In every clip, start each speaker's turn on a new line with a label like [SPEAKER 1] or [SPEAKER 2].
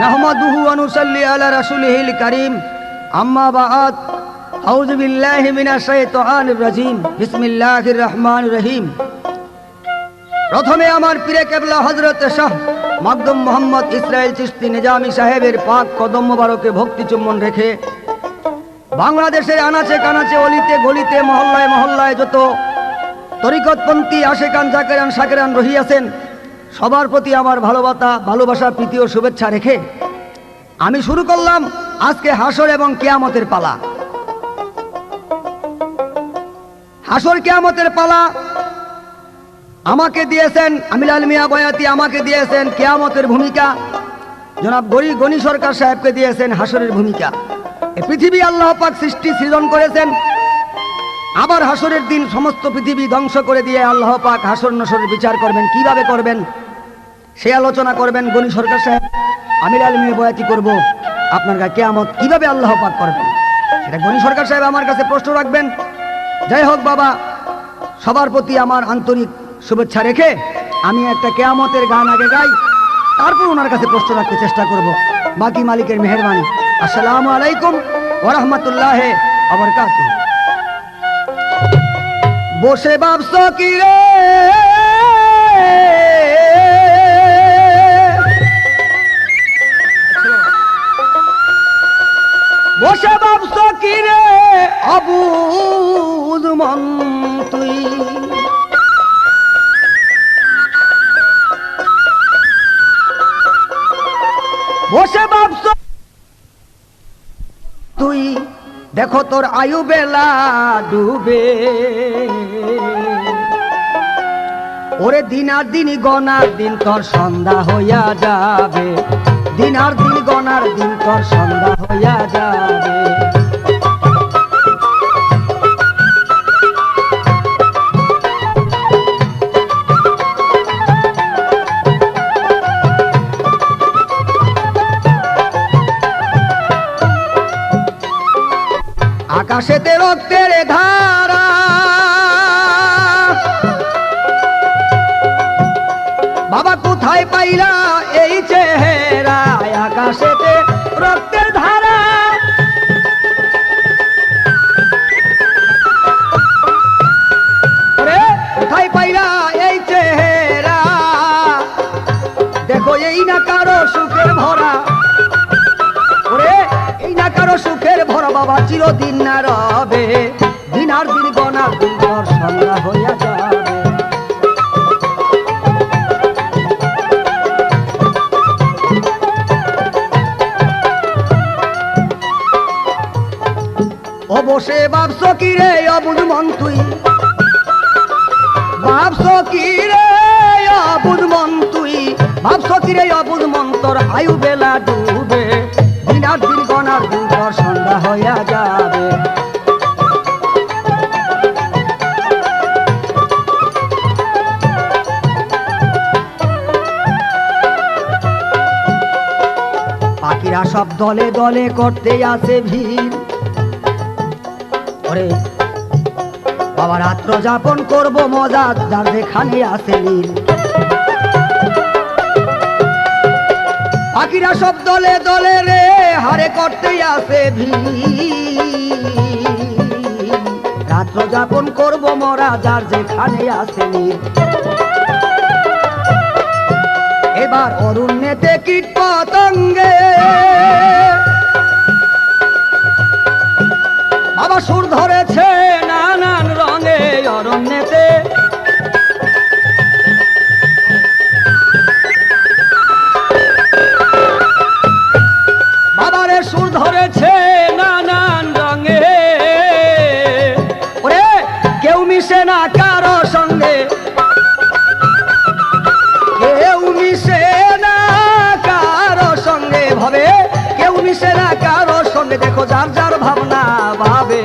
[SPEAKER 1] নাহমাদুহু ওয়া নুসাল্লি আলা রাসূলিহিল কারীম আম্মা বা'দ আউযু বিল্লাহি মিনাশ শাইতানির রাজীম বিসমিল্লাহির রহমানির রহিম। প্রথমে আমার পীরে কেবলা হযরত শাহ মাকদুম মোহাম্মদ ইসরাইল চিশতি নিজামী সাহেবের পাক কদম মোবারকে ভক্তি চুম্বন রেখে বাংলাদেশের আনাচে কানাচে অলিতে গলিতে মহল্লায় মহল্লায় যত তরিকতপন্থী আশেকান জাকেরান শাকেরান রহিয়াছেন সবার প্রতি আমার ভালোবাসা প্রীতি ও শুভেচ্ছা রেখে আমি শুরু করলাম আজকে হাসর এবং কিয়ামতের পালা। হাসর কিয়ামতের পালা আমাকে দিয়েছেন আমিল আল মিয়া বয়াতি, আমাকে দিয়েছেন কিয়ামতের ভূমিকা, জনাব গনি সরকার সাহেবকে দিয়েছেন হাসরের ভূমিকা। এই পৃথিবী আল্লাহ পাক সৃজন করেছেন, আবার হাসরের দিন সমস্ত পৃথিবী ধ্বংস করে দিয়ে আল্লাহ পাক হাসর নসরের বিচার করবেন। কিভাবে করবেন সে আলোচনা করবেন গনি সরকার সাহেব। আমির আল মিয়া বয়াতি করব আপনার কিয়ামত কিভাবে আল্লাহ পাক করবেন সেটা গনি সরকার সাহেব আমার কাছে প্রশ্ন রাখবেন। যাই হোক বাবা, সবার প্রতি আমার আন্তরিক শুভেচ্ছা রেখে আমি একটা কিয়ামতের গান আগে গাই, তারপর ওনার কাছে প্রশ্ন রাখতে চেষ্টা করব। বাকি মালিকের মেহেরবানি। আসসালামু আলাইকুম ওয়া রাহমাতুল্লাহি ওয়া বারাকাতুহু। বসে ভাবছো কি রে বসে ভাবছো কি রে অবুঝ মন তুই, বসে ভাবছো তুই দেখো তোর আয়ু বেলা ডুবে, ওরে দিন আর দিন গনার দিন তোর সন্ধ্যা হইয়া যাবে, দিন আর দিন গনার দিন তোর সন্ধ্যা হইয়া যাবে। আকাশেতে রক্তের ধারা বাবা কোথায় পাইলা এই চেহারা, আকাশেতে রক্তের ধারা কোথায় পাইলা এই চেহারা, দেখো এই না কারো সুখের ভরা, ওরে এই না কারো সুখের ভরা বাবা চিরদিন না রবে, দিন আর দিন গনার দিন তোর সন্ধ্যা হইয়া যাবে। ও বসে ভাবছো কি রে অবুঝ মন তুই, ভাবছো কি রে অবুঝ মন তুই, ভাবছো কি রে অবুঝ মন তোর আয়ু বেলা ডুবে, দিন আর দিন গনার দিন তোর সন্ধ্যা হইয়া যাবে। পাখিরা সব দলে দলে করতে আসে ভিড়, ওরে বাবা রাত্র যাপন করবো মজা যার যেখানে আসে নীল, পাখিরা সব দলে দলে রে হারে করতে আসে ভিড়, রাত্র যাপন করবো মরা যার যেখানে আসে নীল। এবার অরণ্যেতে কীট পতঙ্গে বাবা সুর ধরেছে নানান রঙে, অরণ্যেতে বাবারে সুর ধরেছে নানান রঙে, ওরে কেউ মিশে না কারো সঙ্গে, কেউ মিশে না কারো সঙ্গে ভাবে, কেউ মিশে না কারো সঙ্গে, দেখো যার যার ভাবনা ভাবে,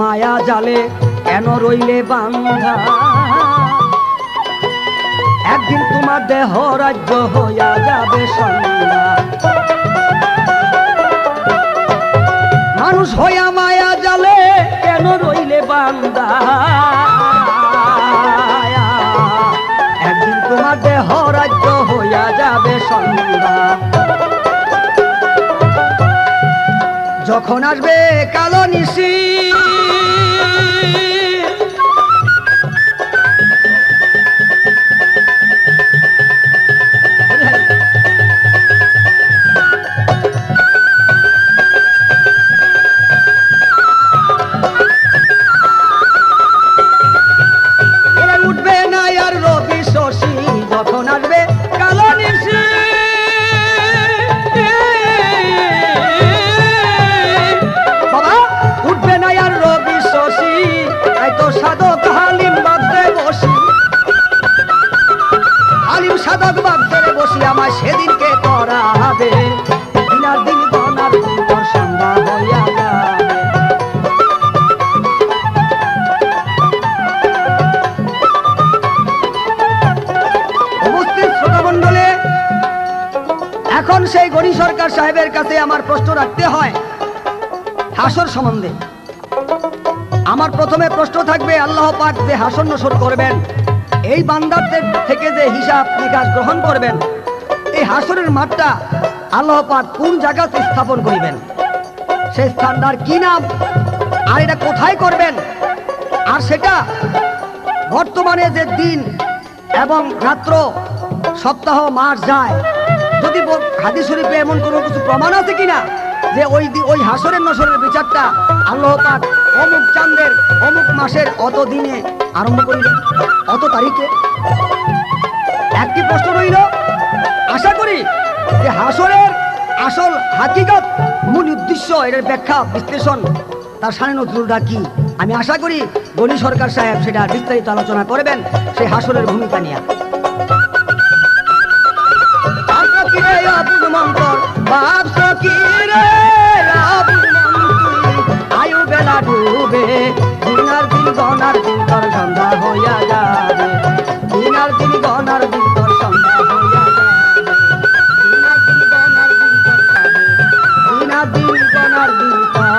[SPEAKER 1] মায়া জালে কেন রইলে বান্ধা, একদিন তোমার দেহ রাজ্য হইয়া যাবে সন্ধ্যা। মানুষ হইয়া মায়া জালে কেন রইলে বান্ধা, একদিন তোমার দেহ রাজ্য হইয়া যাবে সন্ধ্যা। যখন আসবে কালো নিশি, উঠবে না আর রবি শশী, যখন আসবে কালো নিশি। বাবা উঠবে না আর রবি শশী, তাই তো সাধক হালিম বাঁধতে বসি, হালিম সাধক বাঁধতে বসি, আমার সেদিনকে করা হবে দিনার দিন গনার দিন তোর সন্ধ্যা হইয়া যাবে। উপস্থিত শ্রোতামণ্ডলে, এখন সেই গণি সরকার সাহেবের কাছে আমার প্রশ্ন রাখতে হয় হাসর সম্বন্ধে। আমার প্রথমে প্রশ্ন থাকবে, আল্লাহ পাক যে হাসর নসর করবেন, এই বান্দারদের থেকে যে হিসাব নিকাশ গ্রহণ করবেন, এই হাসরের মাঠটা আল্লাহ পাক কোন জায়গাতে স্থাপন করিবেন, সেই স্থানটার কি নাম, আর এটা কোথায় করবেন, আর সেটা বর্তমানে যে দিন এবং রাত্র সপ্তাহ মাস যায়, যদি হাদিস শরীফে এমন কোনো কিছু প্রমাণ আছে কিনা যে ওই হাসরের নসরের বিচারটা আল্লাহ পাক অমুক চাঁদের অমুক মাসের অত দিনে আরম্ভ করিলেন, অত তারিখে। একটি প্রশ্ন রইল, আশা করি যে হাসরের আসল হাকিকত মূল উদ্দেশ্য, এর ব্যাখ্যা বিশ্লেষণ, তার শানে নজরুলটা কি, আমি আশা করি গণি সরকার সাহেব সেটা বিস্তারিত আলোচনা করবেন সেই হাসরের ভূমিকা নিয়ে। আয়ু বেলা ডুবে, দিনার দিন গনার দিন তোর সন্ধ্যা হইয়া যাবে, দিনার দিন গনার দিন তোর সন্ধ্যা হইয়া যাবে, দিনার দিন গনার দিন তোর যাবে, দিনার দিন গনার দিন তোর।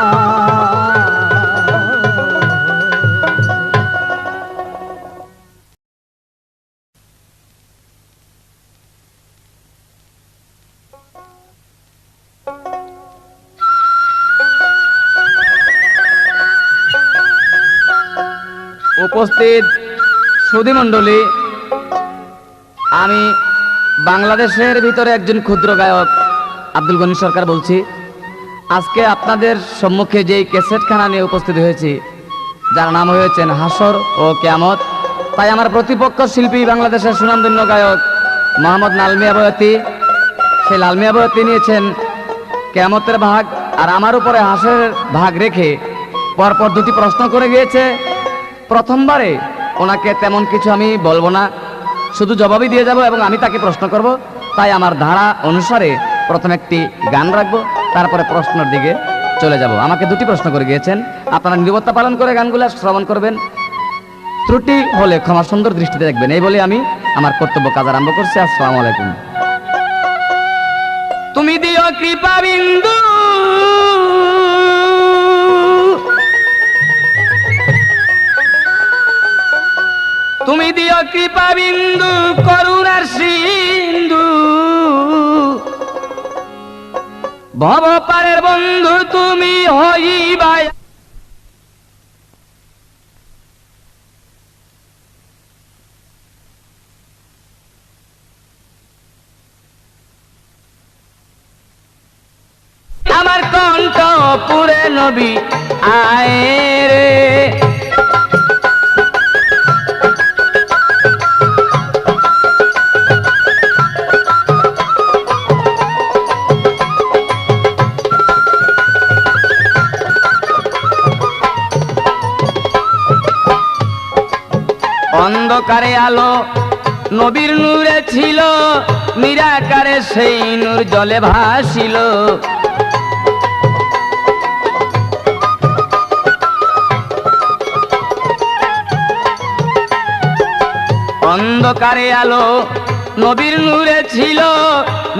[SPEAKER 2] উপস্থিত সুধীমণ্ডলী, আমি বাংলাদেশের ভিতরে একজন ক্ষুদ্র গায়ক আব্দুল গনি সরকার বলছি। আজকে আপনাদের সম্মুখে যেই ক্যাসেটখানা নিয়ে উপস্থিত হয়েছি, যার নাম হয়েছেন হাসর ও কিয়ামত, তাই আমার প্রতিপক্ষ শিল্পী বাংলাদেশের সুনামধন্য গায়ক মোহাম্মদ লালমিয়া বয়াতি, সেই লালমিয়া বয়াতি নিয়েছেন কিয়ামতের ভাগ, আর আমার উপরে হাসরের ভাগ রেখে পরপর দুটি প্রশ্ন করে গিয়েছে। প্রথমবারে ওনাকে তেমন কিছু আমি বলবো না, শুধু জবাবই দিয়ে যাব এবং আমি তাকে প্রশ্ন করব। তাই আমার ধারা অনুসারে প্রথম একটি গান রাখবো, তারপরে প্রশ্নের দিকে চলে যাব। আমাকে দুটি প্রশ্ন করে গিয়েছেন, আপনারা নিরবতা পালন করে গানগুলো শ্রবণ করবেন, ত্রুটি হলে ক্ষমা সুন্দর দৃষ্টিতে দেখবেন, এই বলে আমি আমার কর্তব্য কাজ আরম্ভ করছি। আসসালামু আলাইকুম। তুমি দিও কৃপা বিন্দু, তুমি দিও কৃপা বিন্দু, করুণার সিন্ধু, ভব পারের বন্ধু তুমি হইবা। আমার কণ্ঠ পুরে নবী আয় রে, অন্ধকারে আলো নবীর নূরে ছিল, নিরাকারে সেই নূর জলে ভাসিল। অন্ধকারে আলো নবীর নূরে ছিল,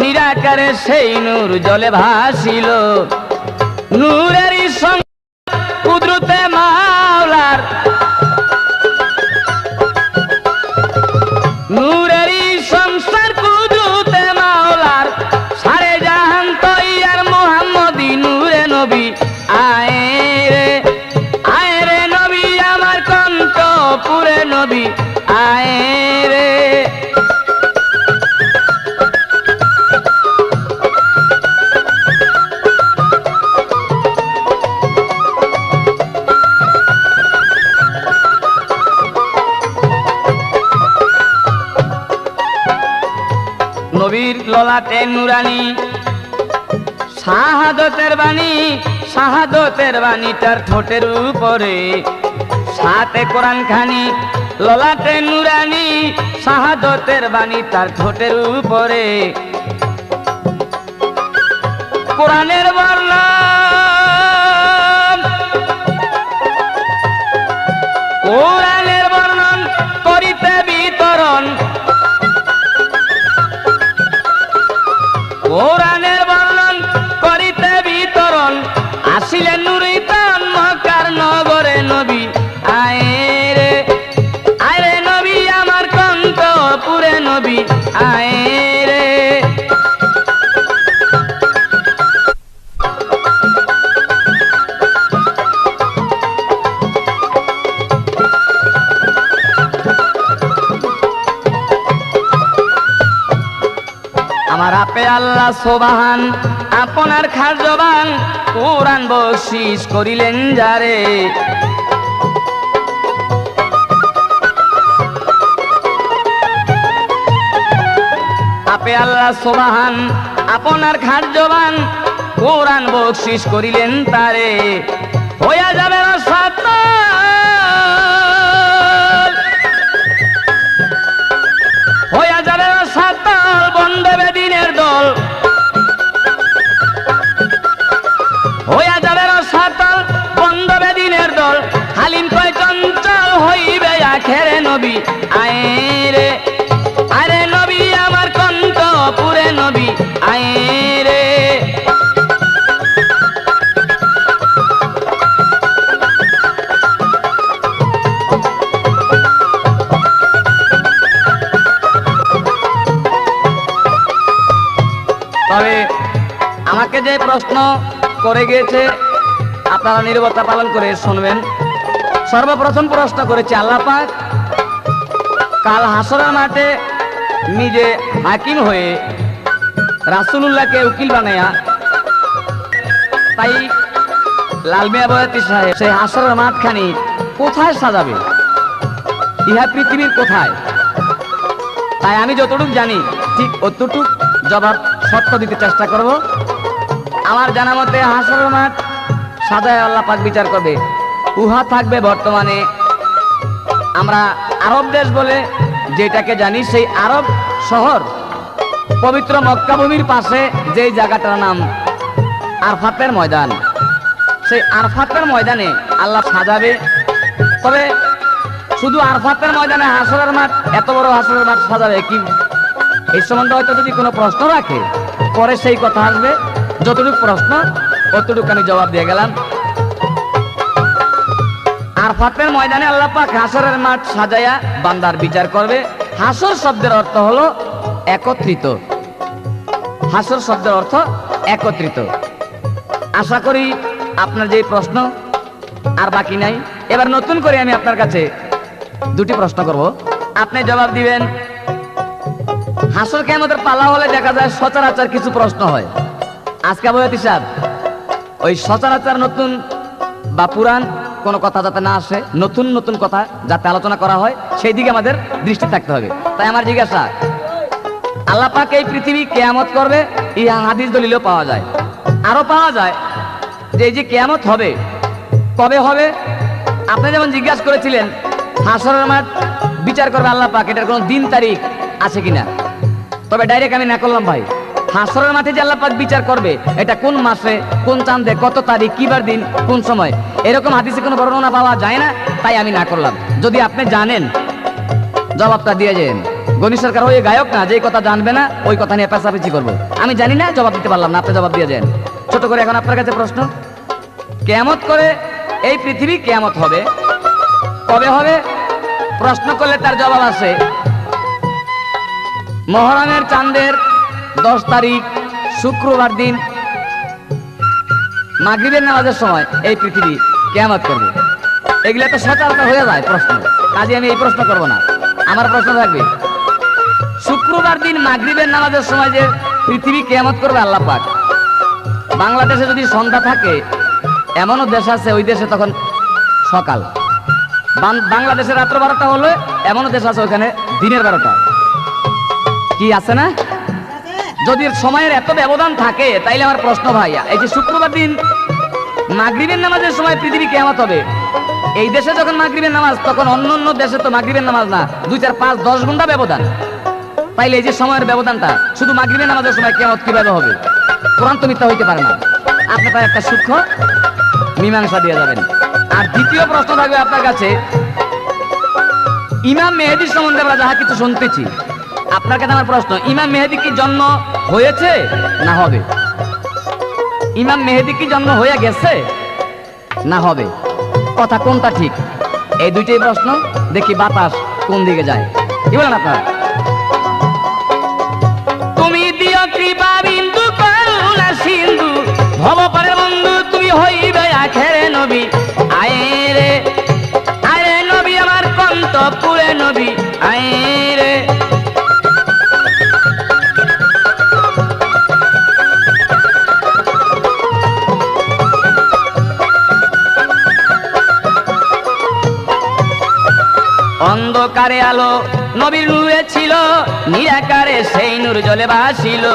[SPEAKER 2] নিরাকারে সেই নূর জলে ভাসিল। নূরেরই সঙ্গে কুদরতে মাওলার, নূরেরই সংসার কুদরতে মাওলার, সারে জাহান তৈয়ার মোহাম্মদী নূরে নবী। আয় রে নবী আমার কণ্ঠ পুরে নবী, আয় রে। নবীর ললাটে নুরানি শাহাদতের বাণী, শাহাদতের বাণী তার ঠোঁটের উপরে। সাথে কোরআন খানি ললাটে নুরানি, শাহাদতের বাণী তার ঠোঁটের উপরে। কোরআনের বর্ণন, কোরআনের বর্ণন করিতে বিতরণ, কোরআনের বর্ণন করিতে বিতরণ। আসিলেন নুরিতান মক্কার নগরে নবী। আয় রে নবী আমার কণ্ঠ পুরে নবী, আয় রে। আমার আপে আল্লাহ সোবাহান, আপনার খাজবান কোরআন বকশিশ করিলেন যারে। আপে আল্লাহ সোবাহান, আপনার খাজবান কোরআন বকশিশ করিলেন তারে। হইয়া যাবে রাসাত, হইয়া যাবে রাসাত বন্দেবে দিনের দল, হইয়া যাবে রসাতল বন্ধবে দিনের দল। হালিম কয় চঞ্চল হইবে আখেরে নবী। আয় রে নবী আমার কণ্ঠ পুরে নবী, আয় রে। তবে আমাকে যে প্রশ্ন করে গিয়েছে আপনারা নীরবতা পালন করে শুনবেন। সর্বপ্রথম প্রশ্ন করেছে আল্লাহ পাক কাল হাসরের মাঠে নিজে হাকিম হয়ে রাসূলুল্লাহকে উকিল বানায়া, তাই লাল মিয়া বয়াতি সাহেব সেই হাসরের মাঠখানি কোথায় সাজাবে, ইহা পৃথিবীর কোথায়? তাই আমি যতটুক জানি ঠিক অতটুক জবাব সত্য দিতে চেষ্টা করব। আমার জানা মতে হাসরের মাঠ সাজায় আল্লাহ পাক বিচার করবে। উহা থাকবে বর্তমানে আমরা আরব দেশ বলে যেটাকে জানি, সেই আরব শহর পবিত্র মক্কা ভূমির পাশে যেই জায়গাটার নাম আরফাতের ময়দান, সেই আরফাতের ময়দানে আল্লাহ সাজাবে। তবে শুধু আরফাতের ময়দানে হাসরের মাঠ, এত বড় হাসরের মাঠ সাজাবে কি, এই সম্বন্ধে হয়তো যদি কোনো প্রশ্ন রাখে পরে সেই কথা আসবে। যতটুকু প্রশ্ন অতটুকু আমি জবাব দিয়ে গেলাম। আরফাতের ময়দানে আল্লাহ পাক হাসরের মাঠ সাজায়া বান্দার বিচার করবে। হাসর শব্দের অর্থ হলো একত্রিত, হাসর শব্দের অর্থ একত্রিত। আশা করি আপনার যে প্রশ্ন আর বাকি নাই। এবার নতুন করে আমি আপনার কাছে দুটি প্রশ্ন করব, আপনি জবাব দিবেন। হাসর কিয়ামতের পালা হলে দেখা যায় সচরাচর কিছু প্রশ্ন হয়। আজকে বয়াতি সাহেব ওই সচরাচর নতুন বা পুরান কোনো কথা যাতে না আসে, নতুন নতুন কথা যাতে আলোচনা করা হয় সেই দিকে আমাদের দৃষ্টি থাকতে হবে। তাই আমার জিজ্ঞাসা, আল্লাহ পাক এই পৃথিবী কিয়ামত করবে, ইহা হাদিস দলিলও পাওয়া যায়। আরো পাওয়া যায় যে এই যে কিয়ামত হবে কবে হবে। আপনি যেমন জিজ্ঞাসা করেছিলেন হাসরের মাঠ বিচার করবে আল্লাহ পাক, এটার কোনো দিন তারিখ আছে কিনা। তবে ডাইরেক্ট আমি না করলাম ভাই, হাসরের মাঠে যে আল্লাহ পাক বিচার করবে এটা কোন মাসে, কোন চাঁদে, কত তারিখ, কিবার দিন, কোন সময়, এরকম হাদিসে কোনো বর্ণনা পাওয়া যায় না। তাই আমি না করলাম। যদি আপনি জানেন জবাবটা দিয়ে যেন। গণি সরকার ওই গায়ক না, যে কথা জানবে না ওই কথা নিয়ে পেঁচাপেচি করবো। আমি জানি না, জবাব দিতে পারলাম না, আপনি জবাব দিয়ে যেন। ছোট করে এখন আপনার কাছে প্রশ্ন, কিয়ামত করে এই পৃথিবী কিয়ামত হবে কবে হবে? প্রশ্ন করলে তার জবাব আছে মহরমের চাঁদের 10 তারিখ শুক্রবার দিন মাগরিবের নামাজের সময় এই পৃথিবী কিয়ামত করবে। এগুলো তো সচরাচর হয়ে যায় প্রশ্ন, কাজে আমি এই প্রশ্ন করব না। আমার প্রশ্ন থাকবে, শুক্রবার দিন মাগরিবের নামাজের সময় যে পৃথিবী কিয়ামত করবে আল্লাহ পাক, বাংলাদেশে যদি সন্ধ্যা থাকে, এমনও দেশ আছে ওই দেশে তখন সকাল। বাংলাদেশের রাত্র 12টা হলে এমনও দেশ আছে ওখানে দিনের 12টা। কি আছে না? যদি সময়ের এত ব্যবধান থাকে, তাইলে আমার প্রশ্ন ভাইয়া, এই যে শুক্রবার দিন মাগরিবের নামাজের সময় পৃথিবী কিয়ামত হবে, এই দেশে যখন মাগরিবের নামাজ, তখন অন্য অন্য দেশে তো মাগরিবের নামাজ না, 2, 4, 5, 10 ঘন্টা ব্যবধান। তাইলে এই যে সময়ের ব্যবধানটা, শুধু মাগরিবের নামাজের সময় কিয়ামত কিভাবে হবে? কোরআন তো মিথ্যা হইতে পারে না। আপনি তার একটা সূক্ষ্ম মীমাংসা দিয়ে যাবেন। আর দ্বিতীয় প্রশ্ন থাকবে আপনার কাছে, ইমাম মেহেদী সম্বন্ধে আমরা যাহা কিছু শুনতেছি, আপনার কাছে আমার প্রশ্ন, ইমাম মেহেদী কি জন্ম হয়েছে না হবে? ইমাম মেহেদী কি জন্ম হয়ে গেছে না হবে? কথা কোনটা ঠিক? এই দুইটাই প্রশ্ন, দেখি বাতাস কোন দিকে যায়। কি বলেন আপনারা? তুমি দিও কৃপা বিন্দু করুণা সিন্ধু, ভবপারের বন্ধু তুমি হইবে আখেরে নবী। আয়ে রে নবী আমার কন্তপুরে নবী, আয়ে রে। অন্ধকারে আলো নবীর নূরে ছিল, নিরাকারে সেই নূর জ্বলে ভাসিল।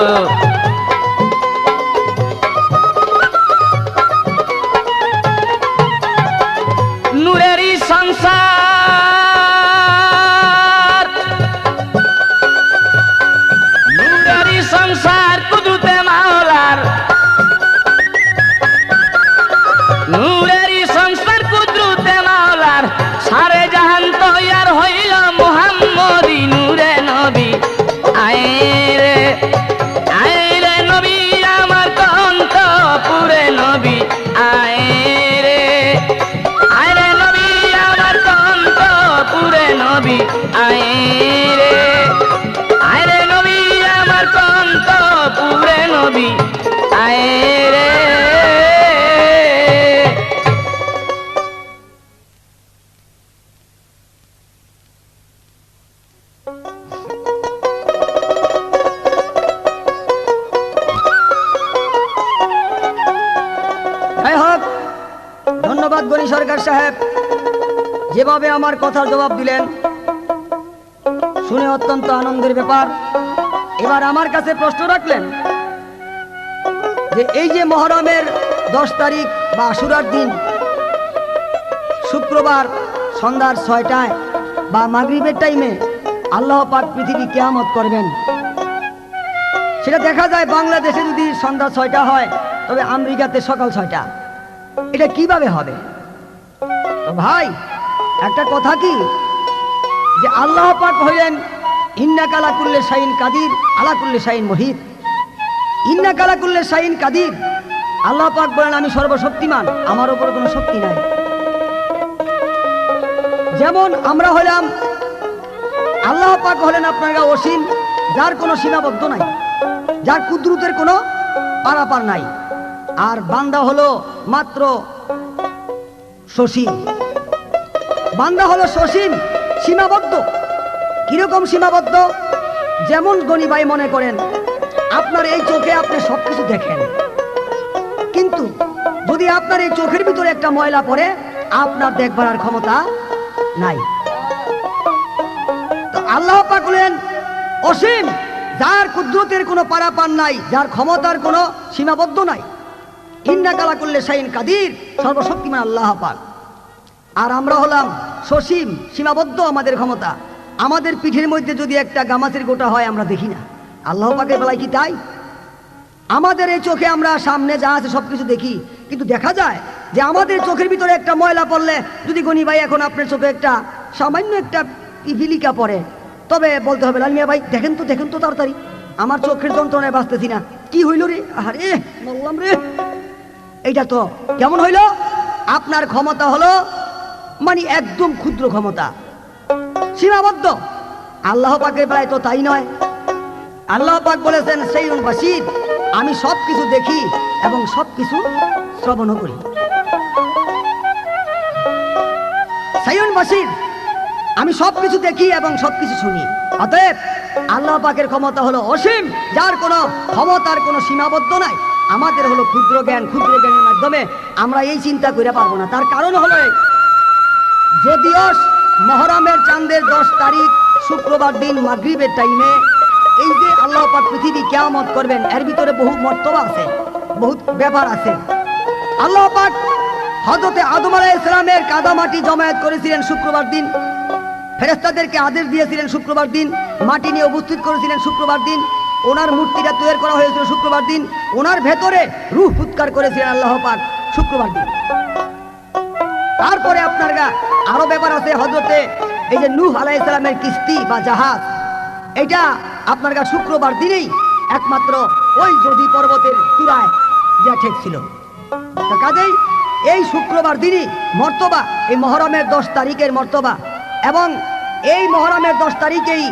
[SPEAKER 2] নূরেরই সংসার, নূরেরই সংসার কুদরতে মাওলার, নূরেরই সংসার কুদরতে মাওলার, সারে জাহান তৈয়ার হইল মুহাম্মদী নূরে নবী। আয়ে রে নবী আমার কন্তপুরে নবী, আয়ে রে নবী আমার কন্তপুরে নবী, আয়ে রে নবী আমার কন্তপুরে নবী, আয়ে রে।
[SPEAKER 1] যাই হোক, ধন্যবাদ গণি সরকার সাহেব, যেভাবে আমার কথার জবাব দিলেন শুনে অত্যন্ত আনন্দের ব্যাপার। এবার আমার কাছে প্রশ্ন রাখলেন যে এই যে মহরমের 10 তারিখ বা আশুরার দিন শুক্রবার সন্ধ্যার 6টায় বা মাগরিবের টাইমে আল্লাহ পাক পৃথিবী কিয়ামত করবেন, সেটা দেখা যায় বাংলাদেশে যদি সন্ধ্যা 6টা হয়, তবে আমেরিকাতে সকাল 6টা। এটা কিভাবে হবে? তো ভাই, একটা কথা কি, যে আল্লাহ পাক হইলেন ইন্নাকা আলা কুল্লি শাইইন কাদির আলা কুল্লি শাইইন মুহিত। ইন্নাকা আলা কুল্লি শাইইন কাদির, আল্লাহ পাক বলেন আমি সর্বশক্তিমান, আমার উপর কোনো শক্তি নাই। যেমন আমরা হলাম, আল্লাহ পাক হলেন আপনারা অসীম, যার কোনো সীমাবদ্ধ নাই, যার কুদরতের কোনো পারাপার নাই। আর বান্দা হলো মাত্র সসীম, বান্দা হলো সসীম, সীমাবদ্ধ। কিরকম সীমাবদ্ধ? যেমন গনি ভাই মনে করেন আপনার এই চোখে আপনি সবকিছু দেখেন, কিন্তু যদি আপনার এই চোখের ভিতরে একটা ময়লা পড়ে, আপনার দেখবার আর ক্ষমতা নাই। তো আল্লাহ পাক হলেন অসীম, যার কুদরতের কোনো পারাপার নাই, যার ক্ষমতার কোনো সীমাবদ্ধ নাই। ইন্নাকা আলা কুল্লি শাইইন কাদির, সর্বশক্তিমান আল্লাহ পাক। আর আমরা হলাম সসীম, সীমাবদ্ধ আমাদের ক্ষমতা। আমাদের পিঠের মধ্যে যদি একটা গামাচের গোটা হয় আমরা দেখি না, আল্লাহ পাকের বেলায় কি তাই? আমাদের এই চোখে আমরা সামনে যা আছে সবকিছু দেখি, কিন্তু দেখা যায় যে আমাদের চোখের ভিতরে একটা ময়লা পড়লে, যদি গনি ভাই এখন আপনার চোখে একটা সামান্য একটা পিপিলিকা পড়ে। তবে বলতে হবে লাল মিয়া ভাই দেখেন তো তাড়াতাড়ি, আমার চোখের যন্ত্রণায় বাঁচতেছি না, কি হইল রে, আরে বললাম রে। এইটা তো কেমন হইল? আপনার ক্ষমতা হলো মানে একদম ক্ষুদ্র ক্ষমতা, সীমাবদ্ধ। আল্লাহ পাকের প্রায় তো তাই নয়। আল্লাহ পাক বলেছেন সেই বাসির, আমি সব কিছু দেখি এবং সব কিছু শ্রবণ করি। সাইয়ুন বাসির, আমি সব কিছু দেখি এবং সব কিছু শুনি। অতএব আল্লাহ পাকের ক্ষমতা হলো অসীম, যার কোনো ক্ষমতার কোনো সীমাবদ্ধ নাই। আমাদের হলো ক্ষুদ্র জ্ঞান, ক্ষুদ্র জ্ঞানের মাধ্যমে আমরা এই চিন্তা করে পারবো না। তার কারণ হলো যদিও মহরমের চাঁদের 10 তারিখ শুক্রবার দিন মাগরিবের টাইমে এই যে আল্লাহ পাক পৃথিবী কিয়ামত করবেন, এর ভিতরে বহু মর্তবা আছে, বহুত ব্যাপার আছে। আল্লাহ পাক হযরতে আদম আলাইহিস সালামের কাদামাটি জমায়েত করেছিলেন শুক্রবার দিন, ফেরেশতাদেরকে আদেশ দিয়েছিলেন শুক্রবার দিন, মাটি নিয়ে উপস্থিত করেছিলেন শুক্রবার দিন, ওনার মূর্তিটা তৈরি করা হয়েছিল শুক্রবার দিন, ওনার ভেতরে রূহ ফুৎকার করেছিলেন আল্লাহ পাক শুক্রবার দিন। তারপরে আপনার আরো ব্যাপার আছে, হযরতে এই যে নূহ আলাইহিস সালামের কিস্তি বা জাহাজ, এটা আপনার শুক্রবার দিনেই একমাত্র ওই জদি পর্বতের চূড়ায় যা ঠেকছিল। কাজেই এই শুক্রবার দিনই মর্তবা, এই মহরমের 10 তারিখের মর্তবা, এবং এই মহরমের 10 তারিখেই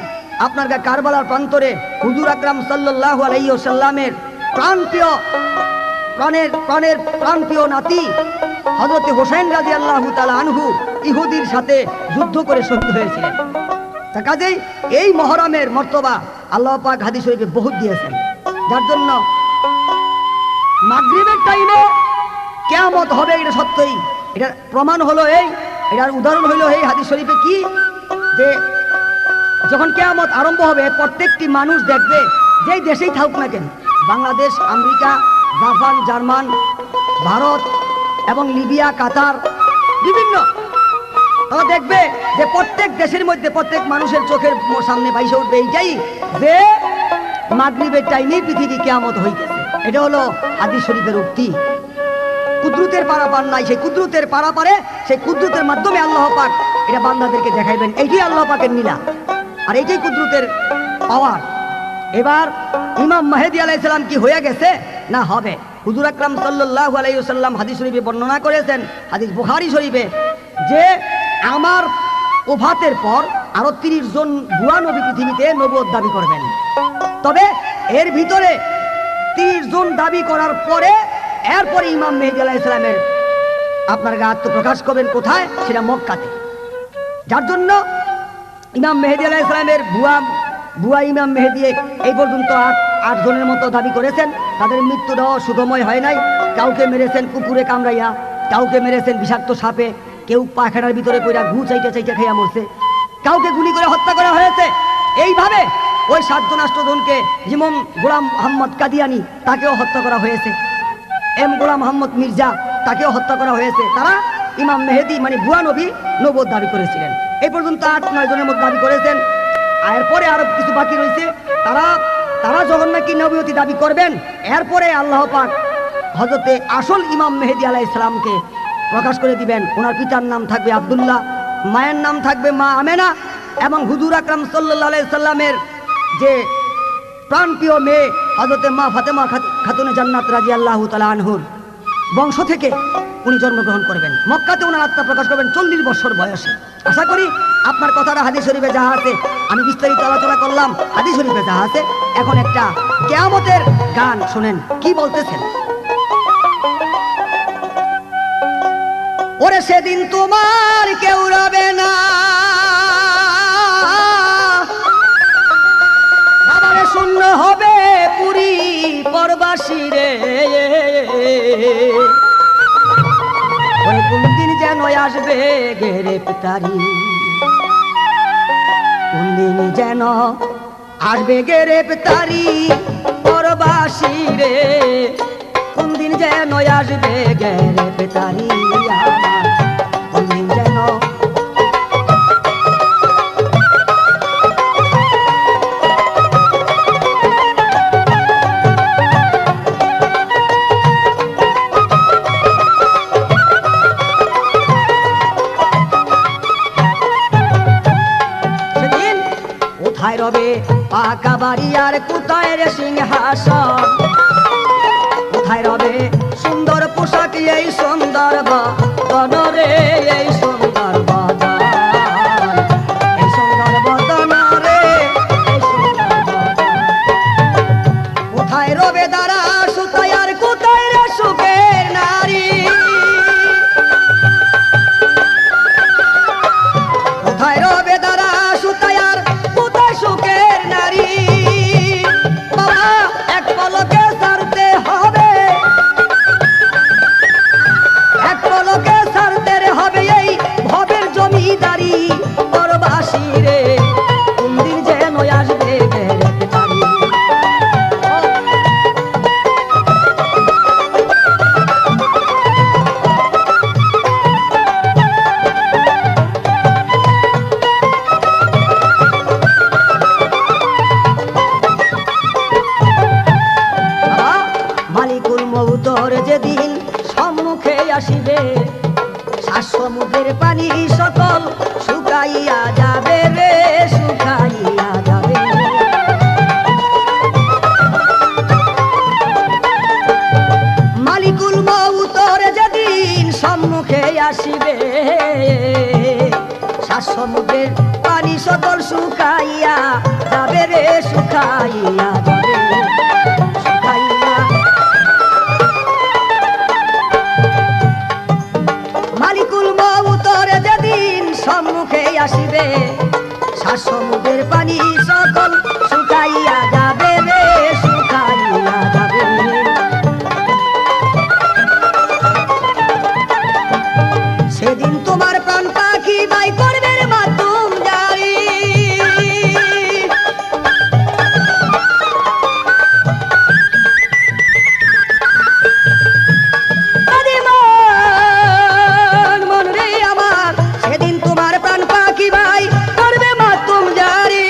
[SPEAKER 1] আপনার কারবালার প্রান্তরে হুজুর আকরাম সাল্লাল্লাহু আলাইহি ওয়াসাল্লামের প্রাণপ্রিয় নাতি হযরত হোসেন রাদিয়াল্লাহু তাআলা আনহু ইহুদির সাথে যুদ্ধ করে শহীদ হয়েছিলেন। তা কাজেই এই মহরমের মর্তবা আল্লাহ পাক হাদিস শরীফে বহুত দিয়েছেন, যার জন্য মাগরিবের টাইমে কিয়ামত হবে এটা সত্যই। এটার প্রমাণ হলো এটার উদাহরণ হইল এই হাদিস শরীফে কি, যে যখন কিয়ামত আরম্ভ হবে প্রত্যেকটি মানুষ দেখবে, যেই দেশেই থাকুক না কেন, Bangladesh, America, Japan, German, Bharat এবং লিবিয়া, কাতার, বিভিন্ন, তারা দেখবে যে প্রত্যেক দেশের মধ্যে প্রত্যেক মানুষের চোখের সামনে ভাইসে উঠবে এইটাই যে মাগরিবের টাইমে পৃথিবী কিয়ামত হইতেছে। এটা হলো হাদিস শরীফের উক্তি। কুদরতের পারাপার নাই, সেই কুদরতের পারাপারে সেই কুদরতের মাধ্যমে আল্লাহ পাক এটা বান্দাদেরকে দেখাইবেন। এইটাই আল্লাহ পাকের নীলা, আর এইটাই কুদরতের পাওয়ার। এবার ইমাম মেহেদী আলাইহিস সালাম কি হয়ে গেছে না হবে? হুজুর আকরাম সাল্লাল্লাহু আলাইহি ওয়াসাল্লাম হাদিস শরীফে বর্ণনা করেছেন, হাদিস বুখারী শরীফে, যে আমার ওফাতের পর আরো 30 জন ভুয়া নবী পৃথিবীতে নবুয়ত দাবি করবেন। তবে এর ভিতরে 30 জন দাবি করার পরে এরপরে ইমাম মেহেদী আলাইহিস সালামের আপনার আত্মপ্রকাশ করবেন কোথায়? সেটা মক্কাতে। যার জন্য ইমাম মেহেদী আলাইহিস সালামের ভুয়া ইমাম মেহেদী এই পর্যন্ত 8 জনের মতো দাবি করেছেন। তাদের মৃত্যুটাও সুখময় হয় নাই। কাউকে মেরেছেন কুকুরে কামড়াইয়া, কাউকে মেরেছেন বিষাক্ত সাপে, কেউ পাখানার ভিতরে পড়া ঘু চাইতে খাইয়া মরছে, কাউকে গুলি করে হত্যা করা হয়েছে। এইভাবে ওই 7 জন 8 জনকে, যেমন গোলাম মোহাম্মদ কাদিয়ানি তাকেও হত্যা করা হয়েছে, এম গোলাম মোহাম্মদ মির্জা তাকেও হত্যা করা হয়েছে। তারা ইমাম মেহেদী মানে ভুয়া নবী নবুয়ত দাবি করেছিলেন। এই পর্যন্ত 8-9 জনের মতো দাবি করেছেন। এরপরে আরো কিছু বাকি রয়েছে। তারা যখন নাকি নবুয়তি দাবি করবেন, এরপরে আল্লাহ পাক হযরতে আসল ইমাম মেহেদী আলাইহিস সালামকে প্রকাশ করে দিবেন। ওনার পিতার নাম থাকবে আব্দুল্লাহ, মায়ের নাম থাকবে মা আমেনা, এবং হুজুর আকরাম সাল্লাল্লাহু আলাইহি সাল্লামের যে প্রাণপ্রিয় মেয়ে হযরতে মা ফাতেমা খাতুনে জান্নাত রাদিয়াল্লাহু তাআলা আনহুর বংশ থেকে উনি জন্মগ্রহণ করবেন। মক্কাতে ওনার আত্মা প্রকাশ করবেন 40 বছর বয়সে। আশা করি আপনার কথাটা হাদিস শরীফে যাহা আছে, আমি বিস্তারিত আলোচনা করলাম হাদিস শরীফে যাহা আছে। এখন একটা কিয়ামতের গান শুনেন, কি বলতেছেন। ওরে সেদিন তোমার কেউ রবে না, আবার শূন্য হবে পুরী পরবাসী রে। ওই কোন দিন যেন আসবে গ্রেপ্তারি, কোন দিন যেন আসবে গ্রেপ্তারি পরবাসী রে, কোন দিন যেন আসবে গ্রেপ্তারি, কোন দিন যেন। কোথায় রবে পাকা বাড়ি আর কোথায় রে সিংহাসন, কোথায় রবে সুন্দর পোশাক এই সুন্দর বদন রে, এই সুন্দর বদন, এই সুন্দর বদন রে, এই সুন্দর বদন। কোথায় রবে দাঁড়া সুতায় আর কোথায় রে সুখের নারী, কোথায় রবে দাঁড়া সুতায় আর কোথায় সুখের নারী। বাবা এক পলকে ছাড়তে হবে, এক পলকে ছাড়তে হবে এই ভবের জমিদারি পরবাসী রে, কোন দিন যেন আসবে গ্রেফতারি। মালিকুল মউতর যেদিন সম্মুখে আসিবে, শ্বাস সমুদ্রের পানি সকল শুকাইয়া যাবে রে, শুকাইয়া যাবে। মালিকুল মউতর যেদিন সম্মুখে আসিবে, শ্বাস সমুদ্রের পানি সকল শুকাইয়া যাবে রে, শুকাইয়া যাবে, শুকাইয়া। মালিকুল মউতর যেদিন সম্মুখে আসিবে, শ্বাস সমুদ্রের পানি সকল শুকাইয়া যাবে রে, শুকাইয়া যাবে। সেদিন তোমার প্রাণ পাখি বাই করবে মাধ্যম জারি, মন রে আমার, সেদিন তোমার প্রাণ পাখি ভাই করবে মাধ্যম জারি।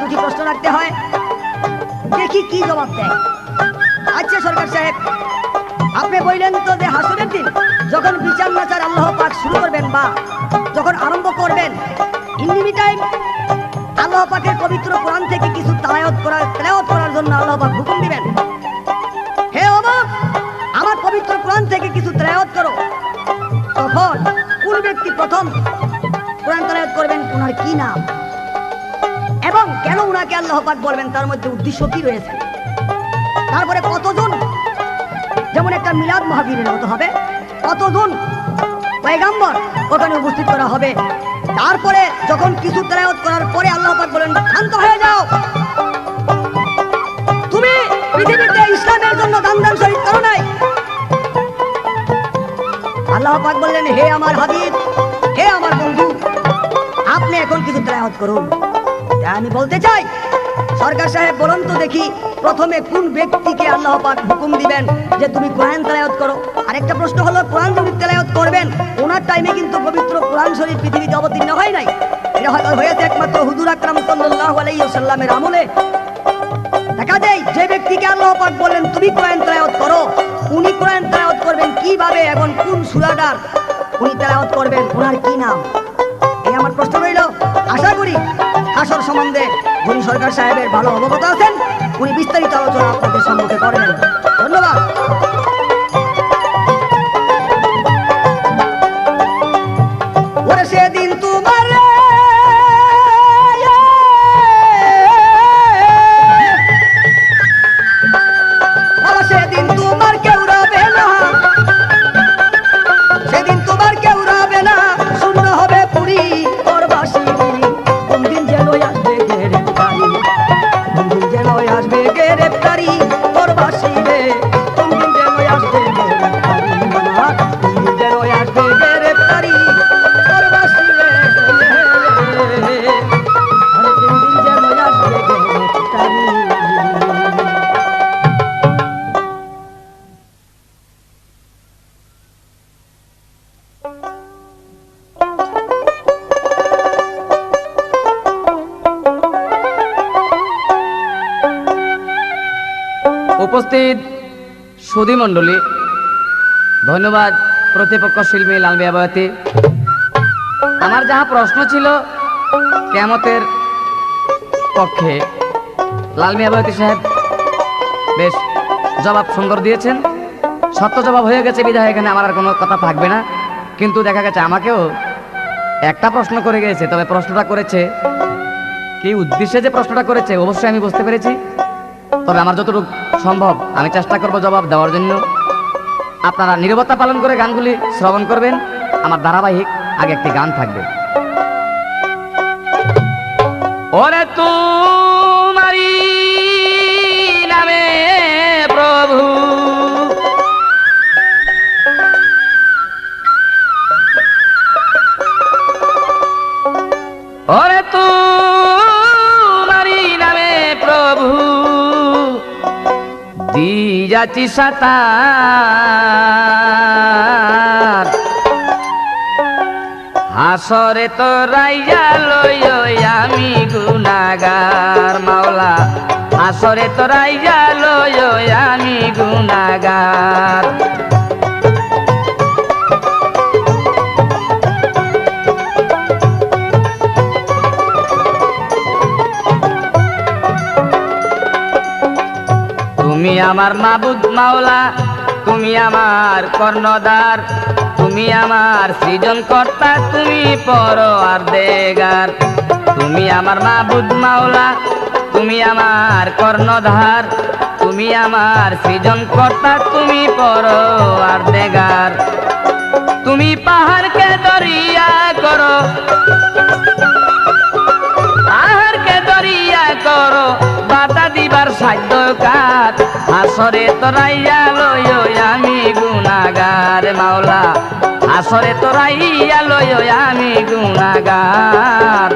[SPEAKER 1] দুটি প্রশ্ন রাখতে হয়, দেখি কি জবাব দেয়। আচ্ছা সরকার সাহেব, আপনি বললেন তো যে হাসরের দিন যখন বিচার নাচার আল্লাহ পাক শুরু করবেন বা যখন আরম্ভ করবেন, ইন দি টাইম আল্লাহ পাকের পবিত্র কোরআন থেকে কিছু তেলাওয়াত করার জন্য আল্লাহ পাক হুকুম দিবেন, হে অমুক আমার পবিত্র কোরআন থেকে কিছু তেলাওয়াত করো। তখন কোন ব্যক্তি প্রথম কোরআন তেলাওয়াত করবেন, ওনার কি নাম এবং কেন উনাকে আল্লাহ পাক বলবেন, তার মধ্যে উদ্দেশ্য কি রয়েছে। তারপরে কতজন, যেমন একটা মিলাদ মাহফিলের মতো হবে, কতজন পয়গাম্বর ওখানে উপস্থিত করা হবে। তারপরে যখন কিছু তেলাওয়াত করার পরে আল্লাহ পাক বলেন শান্ত হয়ে যাও, তুমি পৃথিবীতে ইসলামের জন্য দান শহীদ করো নাই। আল্লাহ পাক বললেন হে আমার হাবিব, হে আমার বন্ধু, আপনি এখন কিছু তেলাওয়াত করুন। আমি বলতে চাই সরকার সাহেব, বলুন তো দেখি প্রথমে কোন ব্যক্তিকে আল্লাহ পাক হুকুম দিবেন যে তুমি কোরআন তেলাওয়াত করো। আরেকটা প্রশ্ন হলো, কোরআন যদি তেলাওয়াত করবেন ওনার টাইমে কিন্তু পবিত্র কোরআন শরীফ পৃথিবীতে অবতীর্ণ হয় নাই, এটা হয়েছে একমাত্র হুজুর আকরাম সাল্লাল্লাহু আলাইহি ওয়াসাল্লামের আমলে। দেখা যায় যে ব্যক্তিকে আল্লাহ পাক বলেন তুমি কোরআন তেলাওয়াত করো, উনি কোরআন তেলাওয়াত করবেন কিভাবে এবং কোন সূরাটার উনি তেলাওয়াত করবেন, ওনার কি নাম, এই আমার প্রশ্ন রইল। আশা করি হাসর সম্বন্ধে গনি সরকার সাহেবের ভালো অবগত আছেন, উনি বিস্তারিত আলোচনা আপনাদের সম্মুখে করবেন। ধন্যবাদ। ওরে সেদিন তোমার সেদিন তোমার কেউ রবে না, সেদিন তোমার কেউ রবে না, শূন্য হবে পুরী পরবাসী। কোন দিন যেন আসবে গ্রেফতারি, কোন দিন যেন আসবে গ্রেফতারি পরবাসী রে, কোন দিন যেন আসবে গ্রেফতারি, কোন দিন যেন আসবে গ্রেফতারি পরবাসী রে, কোন দিন যেন আসবে গ্রেফতারি।
[SPEAKER 2] উপস্থিত সুধী মণ্ডলী, ধন্যবাদ প্রতিপক্ষ শিল্পী লাল মিয়া বয়াতি। আমার যাহা প্রশ্ন ছিল কিয়ামতের পক্ষে, লাল মিয়া বয়াতি সাহেব বেশ জবাব সুন্দর দিয়েছেন, সত্য জবাব হয়ে গেছে বিধায় এখানে আমার আর কোনো কথা থাকবে না। কিন্তু দেখা গেছে আমাকেও একটা প্রশ্ন করে গিয়েছে, তবে প্রশ্নটা করেছে কি উদ্দেশ্যে যে প্রশ্নটা করেছে অবশ্যই আমি বুঝতে পেরেছি, তবে আমার যতটুকু সম্ভব আমি চেষ্টা করব জবাব দেওয়ার জন্য। আপনারা নীরবতা পালন করে গানগুলি শ্রবণ করবেন, আমার ধারাবাহিক আগে একটি গান থাকবে। ওরে তোমারি নামে প্রভু, ওরে তোমারি নামে প্রভু, দিয়াছি সাতার, হাসরে তো রাইয়া লই আমি গুনাগার মাওলা, হাসরে তো রাইয়া লই আমি গুনাগার। তুমি আমার মাবুদ মাওলা, তুমি আমার কর্ণধার, তুমি আমার সৃজনকর্তা, তুমি পরওয়ারদিগার। তুমি আমার মাবুদ মাওলা, তুমি আমার কর্ণধার, তুমি আমার সৃজনকর্তা, তুমি পরওয়ারদিগার। তুমি পাহাড়কে দরিয়া করো, পাহাড়কে দরিয়া করো, বাধা দিবার সাধ্য কাজ, হাসরে তোরাইয়া লই আমি গুনাগার মাওলা, হাসরে তোরাইয়া লই আমি গুনাগার।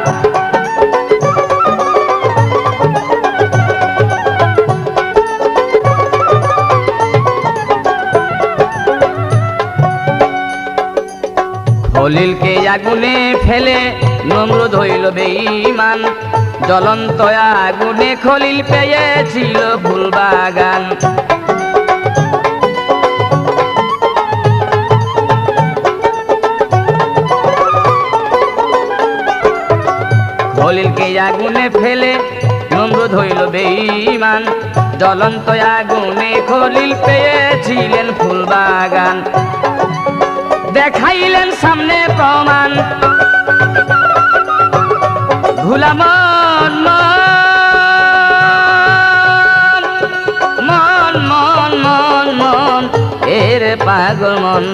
[SPEAKER 2] খলিলকে আগুনে ফেলে নমরুদ হইল বেঈমান, জ্বলন্ত আগুনে খলিল পেয়েছিল ফুলবাগান। খলিলকে আগুনে ফেলে নমরুদ হইল বেঈমান, জ্বলন্ত আগুনে খলিল পেয়েছিলেন ফুলবাগান। দেখাইলেন সামনে প্রমাণ, ভুলা মন মন মন মন মন এর পাগল মন।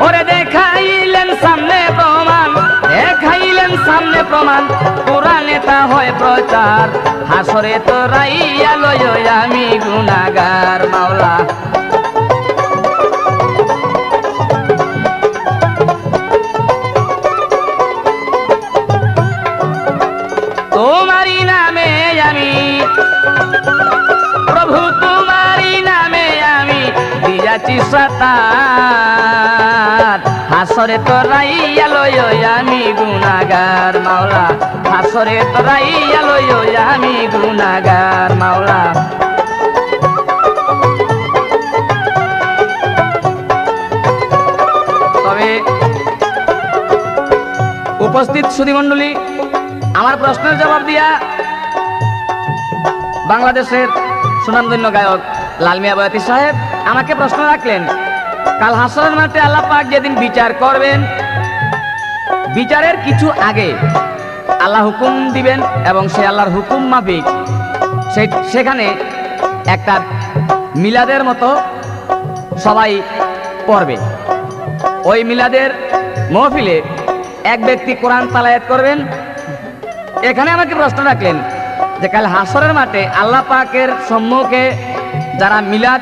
[SPEAKER 2] ওরে দেখাইলেন সামনে প্রমাণ, দেখাইলেন সামনে প্রমাণ, কোরআনে তা হয় প্রচার। হাসরে তো রাইয়া লয় আমি গুনাহগার মাওলা। তোমারি নামে আমি প্রভু, তোমারি নামে আমি দিয়াছি সাতার। হাসরে তো রাইয়া লয় আমি গুনাহগার মাওলা, হাসরে তো রাইয়া লয় আমি গুনাহগার মাওলা। তবে উপস্থিত সুধীমণ্ডলী, আমার প্রশ্নের জবাব দিয়া বাংলাদেশের সুনামধন্য গায়ক লাল মিয়া বয়াতি সাহেব আমাকে প্রশ্ন রাখলেন, কাল হাসরের মাঠে আল্লাহ পাক যেদিন বিচার করবেন, বিচারের কিছু আগে আল্লাহ হুকুম দিবেন এবং সে আল্লাহর হুকুম মাফিক সেখানে একটা মিলাদের মতো সবাই পড়বে। ওই মিলাদের মহফিলে এক ব্যক্তি কোরআন তালায়াত করবেন। এখানে আমাকে প্রশ্ন রাখলেন যে কাল হাসরের মাঠে আল্লাহ পাকের সম্মুখে যারা মিলাদ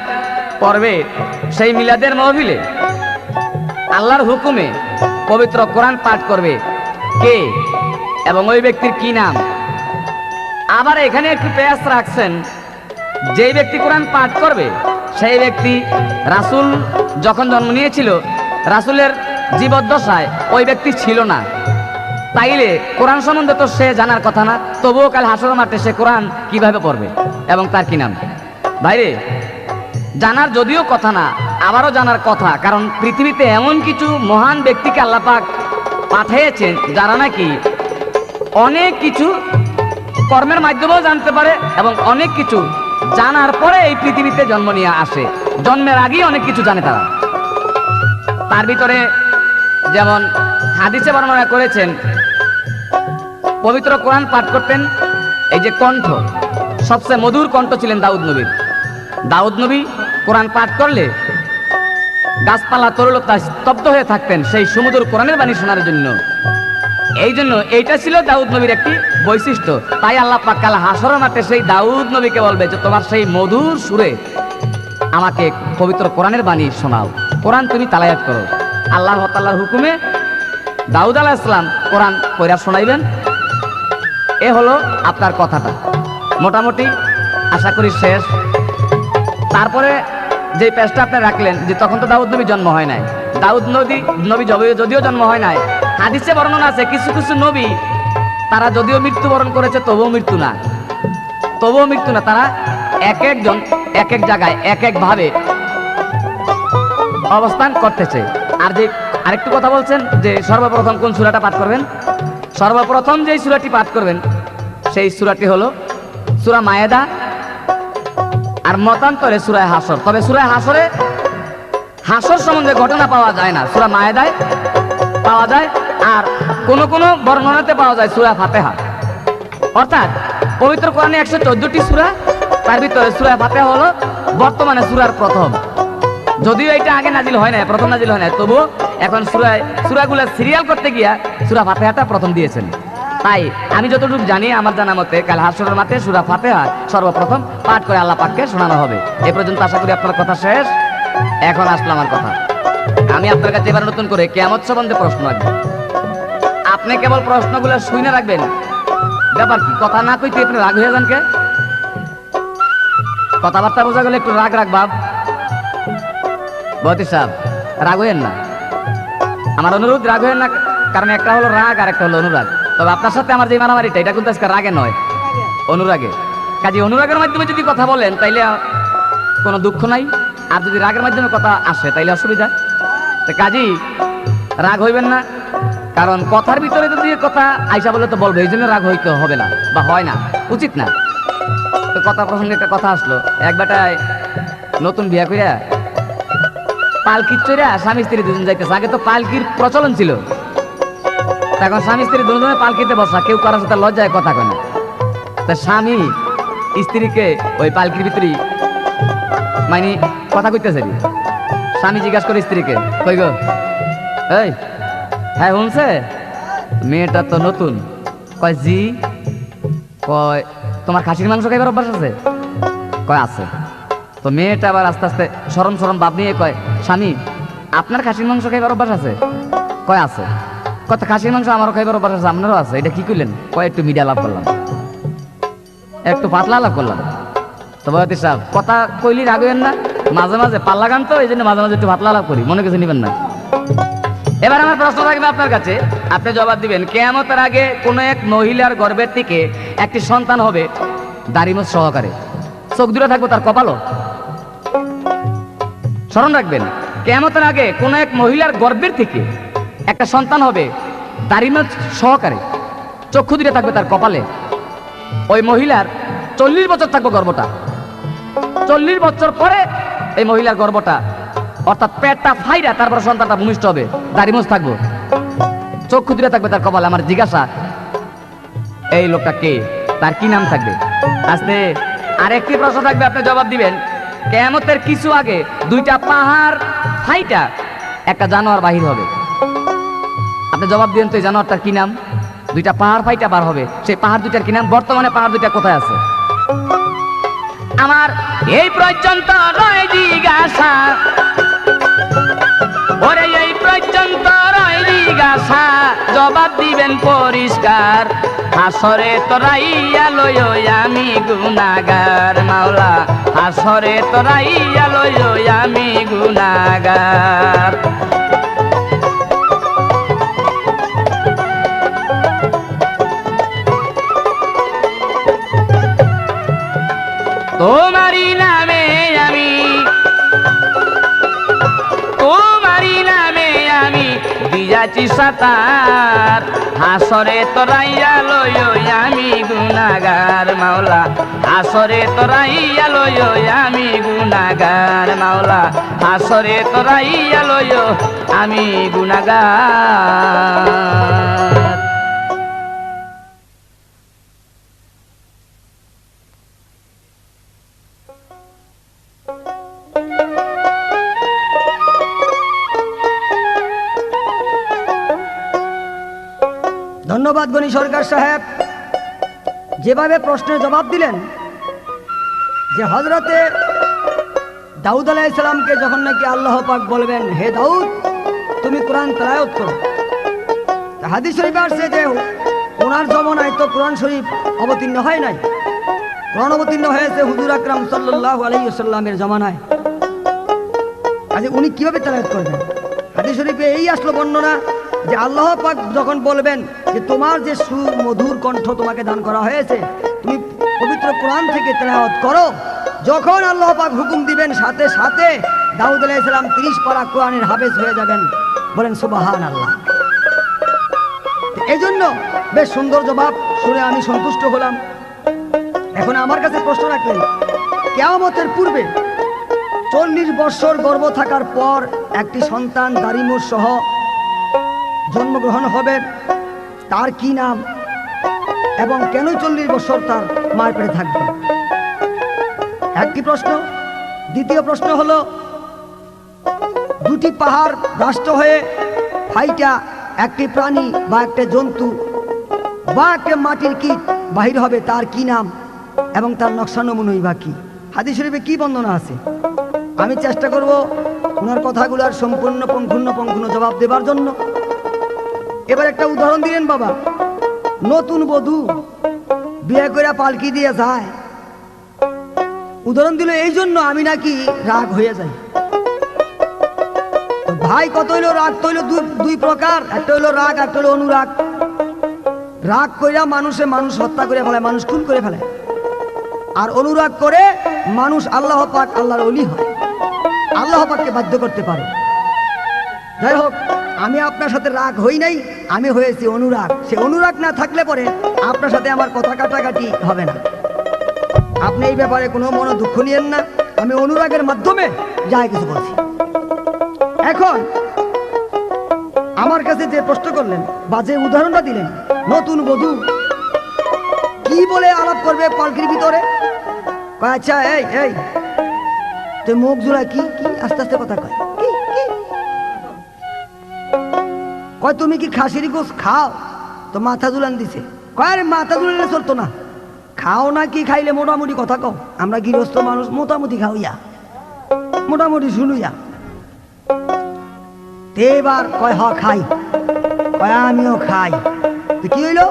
[SPEAKER 2] পড়বে, সেই মিলাদের মহফিলে আল্লাহর হুকুমে পবিত্র কোরআন পাঠ করবে কে এবং ওই ব্যক্তির কি নাম? আবার এখানে একটু প্রয়াস রাখছেন, যেই ব্যক্তি কোরআন পাঠ করবে সেই ব্যক্তি রাসূল যখন জন্ম নিয়েছিল, রাসূলের জীবদ্দশায় ওই ব্যক্তি ছিল না। তাইলে কোরআন সম্বন্ধে তো সে জানার কথা না, তবুও কাল হাসরের মাঠে সে কোরআন কিভাবে পড়বে এবং তার কি নাম? ভাইরে, জানার যদিও কথা না, আবারও জানার কথা, কারণ পৃথিবীতে এমন কিছু মহান ব্যক্তিকে আল্লাহ পাক পাঠিয়েছেন যারা নাকি অনেক কিছু কর্মের মাধ্যমেও জানতে পারে এবং অনেক কিছু জানার পরে এই পৃথিবীতে জন্ম নিয়ে আসে। জন্মের আগেই অনেক কিছু জানে তারা। তার ভিতরে যেমন হাদিসে বর্ণনা করেছেন, পবিত্র কোরআন পাঠ করতেন, এই যে কণ্ঠ, সবচেয়ে মধুর কণ্ঠ ছিলেন দাউদ নবীর। দাউদ নবী কোরআন পাঠ করলে গাছপালা তরুলতা স্তব্ধ হয়ে থাকতেন সেই সুমধুর কোরআনের বাণী শোনার জন্য। এই জন্য এইটা ছিল দাউদ নবীর একটি বৈশিষ্ট্য। তাই আল্লাহ পাক কাল হাসরের মাঠে সেই দাউদ নবীকে বলবে যে তোমার সেই মধুর সুরে আমাকে পবিত্র কোরআনের বাণী শোনাও, কোরআন তুমি তালায়াত করো। আল্লাহ তাআলার হুকুমে দাউদ আলাইহিস সালাম কোরআন পড়া শোনাইবেন। এ হলো আপনার কথাটা, মোটামুটি আশা করি শেষ। তারপরে যে পেজটা আপনি রাখলেন যে তখন তো দাউদ নবী জন্ম হয় নাই, দাউদ নবী যদিও জন্ম হয় নাই, হাদিসে বর্ণনা আছে কিছু কিছু নবী তারা যদিও মৃত্যুবরণ করেছে তবুও মৃত্যু না, তারা এক একজন এক এক জায়গায় এক এক ভাবে অবস্থান করতেছে। আর যে আরেকটু কথা বলছেন যে সর্বপ্রথম কোন সূরাটা পাঠ করবেন, সর্বপ্রথম যে সূরাটি পাঠ করবেন সেই সূরাটি হলো সূরা মায়েদা, আর মতান্তরে সূরা হাসর। তবে সূরা হাসরে হাসর সম্বন্ধে ঘটনা পাওয়া যায় না, সূরা মায়েদায় পাওয়া যায়, আর কোন কোন বর্ণনাতে পাওয়া যায় সূরা ফাতিহা। অর্থাৎ পবিত্র কোরআনে 114টি সূরা, তার ভিতরে সূরা ফাতিহা হলো বর্তমানে সূরার প্রথম। যদিও এটা আগে নাজিল হয় না, প্রথম নাজিল হয় না, তবুও এখন সূরাগুলো সিরিয়াল করতে গিয়া সূরা ফাতিহাটা প্রথম দিয়েছেন। তাই আমি যতটুকু জানি, আমার জানা মতে কাল হাসরের মাঠে সূরা ফাতিহা সর্বপ্রথম পাঠ করে আল্লাহ পাককে শোনানো হবে। এ পর্যন্ত আশা করি আপনার কথা শেষ। এখন আসলো আমার কথা। আমি আপনার কাছে এবার নতুন করে কিয়ামত সম্বন্ধে প্রশ্ন রাখবো। আপনি কেবল প্রশ্নগুলো শুনে রাখবেন। ব্যাপার কি, কথা না কইতে আপনি রাগ হয়ে যান কে? কথাবার্তা বোঝা গেলে একটু রাগ ভাব। বয়াতি সাহেব, রাগ হইেন না, আমার অনুরোধ, রাগ হইেন না। কারণ একটা হলো রাগ আর একটা হলো অনুরাগ। তো তবে আপনার সাথে আমার যে মারামারিটা এটা কিন্তু আজকে রাগে নয়, অনুরাগে। কাজে অনুরাগের মাধ্যমে যদি কথা বলেন তাইলে কোনো দুঃখ নাই, আর যদি রাগের মাধ্যমে কথা আসে তাইলে অসুবিধা। তো কাজী রাগ হইবেন না, কারণ কথার ভিতরে যদি কথা আইসা বলে তো বলবো, এই জন্য রাগ হইতে হবে না বা হয় না, উচিত না। তো কথা প্রসঙ্গে একটা কথা আসলো, এক বেটায় নতুন বিয়া কইরা পালকির চড়া স্বামী স্ত্রী দুজন যাইতেছে। আগে তো পালকির প্রচলন ছিল, এখন স্বামী স্ত্রী দুজনে পালকিতে বসা, কেউ কারোর সাথে লজ্জায় কথা কয় না। তা স্বামী স্ত্রীকে ওই পালকির ভিতরে মানে কথা কইতেছে, স্বামী জিজ্ঞাসা করে স্ত্রীকে, কই গো এই, হ্যাঁ শুনছে মেয়েটা তো নতুন? কয় জি। কয় তোমার খাসির মাংস খাইবার অভ্যাস আছে? কয় আছে। তো মেয়েটা আবার আস্তে আস্তে সরম সরম ভাব নিয়ে কয়, স্বামী আপনার খাসির মাংস খাইবার অভ্যাস আছে? কয় আছে। কত খাসির মাংস আমারও খাইবার অভ্যাস আছে, আপনারও আছে। এটা কি করলেন? কয় একটু মিডিয়া লাভ করলাম, একটু পাতলা লাভ করলাম। তো বয়তি সাহেব কথা কইলি রাগবেন না, মাঝে মাঝে পাল্লা গান তো এই জন্য মাঝে মাঝে একটু পাতলা লাভ করি, মনে কিছু নিবেন না। এবার আমার প্রশ্ন থাকবে আপনার কাছে, আপনি জবাব দিবেন। কিয়ামতের আগে কোন এক মহিলার গর্ভের থেকে একটি সন্তান হবে দাড়িমুছ সহকারে, চোখ দুটো থাকবে তার কপালও। স্মরণ রাখবেন, কিয়ামতের আগে কোন এক মহিলার গর্ভের থেকে একটা সন্তান হবে দাড়িমুছ সহকারে, চক্ষু দুটো থাকবে তার কপালে। ওই মহিলার 40 বছর থাকবে গর্ভটা, 40 বছর পরে এই মহিলার গর্ভটা অর্থাৎ পেটটা ফাইরা তারপর সন্তানটা ভূমিষ্ঠ হবে, দাড়িমুছ থাকবো, চক্ষু দুটো থাকবে তার কপালে। আমার জিজ্ঞাসা, এই লোকটা কে, তার কি নাম থাকবে? আস্তে আরেকটি প্রশ্ন থাকবে, আপনি জবাব দিবেন। কিয়ামতের কিছু আগে দুইটা পাহাড় ফাইটা একটা জানোয়ার বাহির হবে, আপনি জবাব দিবেন তো এই জানোয়ারটার কি নাম? দুইটা পাহাড় ফাইটা বার হবে, সেই পাহাড় দুইটার কি নাম? বর্তমানে পাহাড় দুইটা কোথায় আছে? আমার এই পর্যন্ত রয় জিজ্ঞাসা, ওরে এই পর্যন্ত রয় জিজ্ঞাসা, জবাব দিবেন পরিষ্কার। হাসরে তোরাইয়া লয় আমি গুনাহগার, মাওলা হাসরে তোরাইয়া লয় আমি গুনাহগার। তোমারি নামে আমি, তোমারি নামে আমি দিয়াছি সাতার, হাসরে তোরাইয়া লয় আমি গুনাহগার, মাওলা হাসরে তোরাইয়া লয় আমি গুনাহগার, মাওলা হাসরে তোরাইয়া লয় আমি গুনাহগার।
[SPEAKER 1] ধন্যবাদ গনি সরকার সাহেব, যেভাবে প্রশ্নের জবাব দিলেন যে হযরতে দাউদ আলাইহিস সালামকে যখন নাকি আল্লাহ পাক বলবেন, হে দাউদ তুমি কোরআন তেলাওয়াত করো, হাদিস শরীফে আসছে যে ওনার জমানায় তো কোরআন শরীফ অবতীর্ণ হয় নাই, কোরআন অবতীর্ণ হয়েছে হুজুর আকরাম সাল্লাল্লাহু আলাইহি ওয়াসাল্লামের জমানায়। আজ উনি কিভাবে তেলাওয়াত করবেন? হাদিস শরীফে এই আসলো বর্ণনা যে আল্লাহ পাক যখন বলবেন যে তোমার যে সুমধুর কণ্ঠ তোমাকে দান করা হয়েছে, তুমি পবিত্র কোরআন থেকে তেলাওয়াত করো, যখন আল্লাহ পাক হুকুম দিবেন সাথে সাথে দাউদ আলাইহিস সালাম 30 পারা কোরআনের হাফেজ হয়ে যাবেন। বলেন সুবহানাল্লাহ। এই জন্য বেশ সুন্দর জবাব শুনে আমি সন্তুষ্ট হলাম। এখন আমার কাছে প্রশ্ন রাখলেন, কিয়ামতের পূর্বে 40 বছর গর্ভ থাকার পর একটি সন্তান দাড়িমুছ সহ জন্মগ্রহণ হবে, তার কি নাম এবং কেন 40 বছর তার মায়ের পেটে থাকবে? একটি প্রশ্ন। দ্বিতীয় প্রশ্ন হলো, দুটি পাহাড় রাষ্ট্র হয়ে ফাইটা একটি প্রাণী বা একটা জন্তু বা একটা মাটির কীট বাহির হবে, তার কি নাম এবং তার নকশা নমুনাই বা কি? হাদিস শরীফে কি বর্ণনা আছে? আমি চেষ্টা করব ওনার কথাগুলোর সম্পূর্ণ পুঙ্খানুপুঙ্খ জবাব দেবার জন্য। এবার একটা উদাহরণ দিলেন বাবা, নতুন বধূ বিয়ে করে পালকি দিয়ে যায়, উদাহরণ দিল এই জন্য আমি নাকি রাগ হয়ে যাই। ভাই কত হইলো রাগ? তো হইলো দুই প্রকার, একটা হইলো রাগ, একটা হইলো অনুরাগ। রাগ কইরা মানুষ হত্যা করে ফেলে, মানুষ খুন করে ফেলে। আর অনুরাগ করে মানুষ আল্লাহ পাক, আল্লাহর ওলি হয়, আল্লাহ পাককে বাধ্য করতে পারে। যাই হোক, আমি আপনার সাথে রাগ হই নাই, আমি হয়েছি অনুরাগ। সে অনুরাগ না থাকলে পরে আপনার সাথে আমার কথা কাটাকাটি হবে না। আপনি এই ব্যাপারে কোনো মনো দুঃখ নিয়েন না, আমি অনুরাগের মাধ্যমে যাই কিছু বলছি। এখন আমার কাছে যে প্রশ্ন করলেন বা যে উদাহরণটা দিলেন, নতুন বধূ কি বলে আলাপ করবে পালকির ভিতরে? কয় আচ্ছা এই তুই মুখ জোড়া কি কি আস্তে আস্তে কথা কয়, কি কি কয় তুমি কি খাসির গোস খাও? তো মাথা দুলান দিছে। কয় আরে মাথা দুলালে চলতো না, খাও না কি খাইলে মোটামুটি কথা কও, আমরা গৃহস্থ মানুষ মোটামুটি খাওয়া, মোটামুটি শুনুইয়া। এবার কয় হ খাই, কয় আমিও খাই। তো কি হইলো?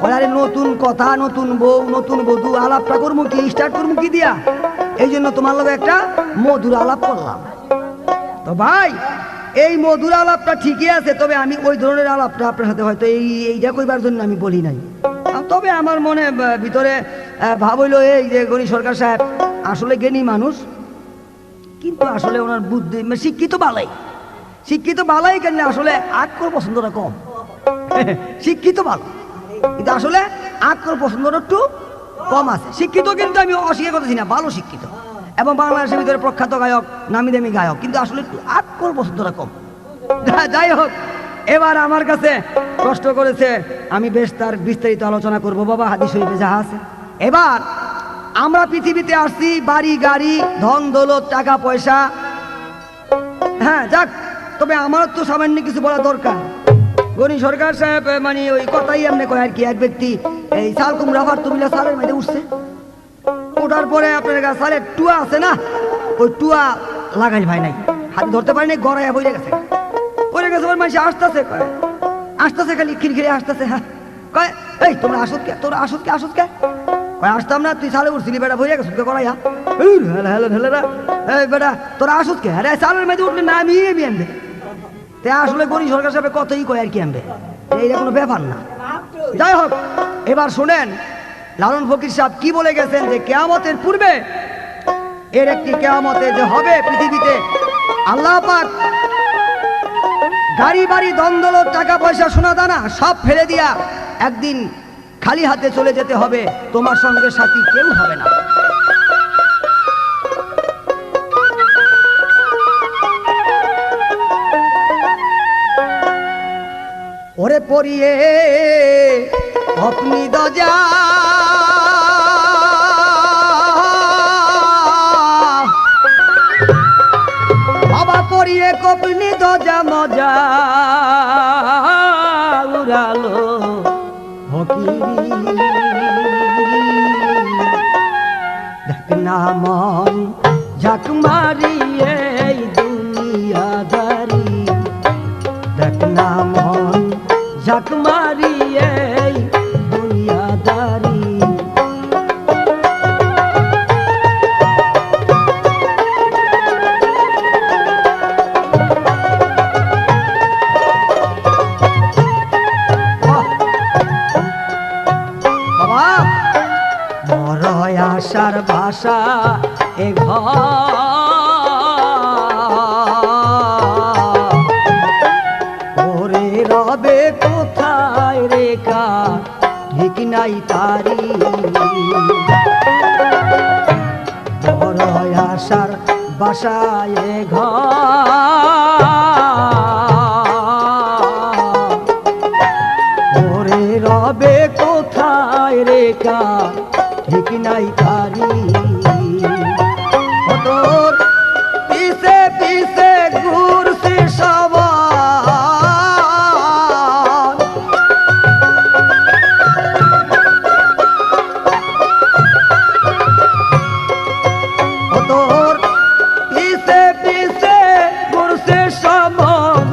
[SPEAKER 1] কয় আরে নতুন কথা, নতুন বউ, নতুন বধূ, আলাপটা করবো কি, স্টার্ট করবো কি দিয়া, এই জন্য তোমার লগে একটা মধুর আলাপ করলাম। তো ভাই এই মধুর আলাপটা ঠিকই আছে, তবে আমি ওই ধরনের আলাপটা আপনার সাথে হয়তো এইটা কইবার জন্য আমি বলি নাই। তবে আমার মনে ভিতরে ভাব হইলো এই যে গনি সরকার সাহেব আসলে জ্ঞানী মানুষ, কিন্তু আসলে ওনার বুদ্ধি শিক্ষিত বালাই কেন, আসলে আক্কর পছন্দটা কম। শিক্ষিত ভালো, কিন্তু আসলে আক্কর পছন্দটা একটু কম আছে। শিক্ষিত কিন্তু আমি অস্বীকার করতেছি না, ভালো শিক্ষিত এবং বাংলাদেশের ভিতরে প্রখ্যাত গায়ক, নামি দামি গায়ক, কিন্তু আসলে একটু আক্কর পছন্দটা কম। যাই হোক, এবার আমার কাছে কষ্ট করেছে, আমি বেশ তার বিস্তারিত আলোচনা করব বাবা, হাদিস শরীফে যাহা আছে। এবার আমরা পৃথিবীতে আসছি বাড়ি গাড়ি, ধন দৌলত, টাকা পয়সা, হ্যাঁ যাক, তবে আমার তো সামান্য কিছু বলা দরকার। গনি সরকার সাহেব মানে ওই কথাই এমনি কয় আর কি, এক ব্যক্তি এই সাল কুমড়া ভার তুমিলা সালের মধ্যে উঠছে, ওঠার পরে আপনার কাছে সালের টুয়া আছে না, ওই টুয়া লাগাই ভাই নাই, হাতে ধরতে পারি নাই, গড়াইয়া বইরে গেছে। মানুষ আসতেছে খালি খিরখিরে আসতেছে। হ্যাঁ কয় এই তোমরা আসত কে, তোরা আসত কে? কয় আসতাম না, তুই সালে উঠছিলি বেটা, বইরে গেছ গড়াইয়া। এই বেটা তোরা আসত কে? আরে সালের মধ্যে উঠলে না আমি আনবে। তে আসলে গনি সরকার সাহেব কতই কয় আর কি আনবে, এইটা কোনো ব্যাপার না। যাই হোক, এবার শোনেন লালন ফকির সাহেব কি বলে গেছেন, যে কিয়ামতের পূর্বে এর একটি কিয়ামতে যে হবে পৃথিবীতে, আল্লাহ পাক গাড়ি বাড়ি, দ্বন্দ্ব, টাকা পয়সা, সোনা দানা সব ফেলে দিয়া একদিন খালি হাতে চলে যেতে হবে, তোমার সঙ্গে সাথী কেউ হবে না। ওরে পরিয়ে আপনি দজা বাবা, পরিয়ে কপনি দজা মজা উড়ালো ফকিরি, দেখ না মন ঝাঁক মারিয়ে এই দুনিয়াদারি, দেখ না মন ঝাঁক মারিয়ে এই দুনিয়াদারি। আশার ভাষা এ ঘরে রবে কোথায় রেখা, ঠিক নাই তারি। বড় আশার বাসায় এ ঘরে রবে কোথায় রেখা, ঠিক নাই তারি। তোর পিছে পিছে ঘুরছে সবার, তোর পিছে পিছে ঘুরছে সবার,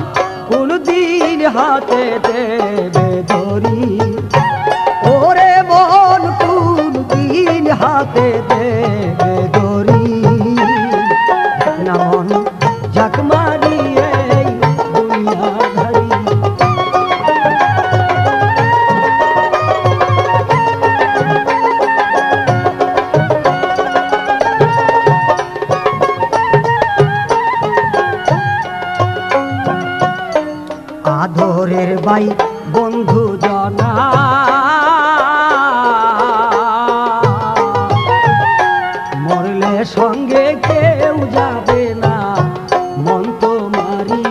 [SPEAKER 1] কোন দিন হাতে দেবে ধরি, ওরে মন কোন দিন হাতে দেবে ধরি, না মন ঝাঁক মারিয়ে দুনিয়াদারি। ভাই বন্ধু জনা মরলে সঙ্গে কেউ যাবে না মন তোমারি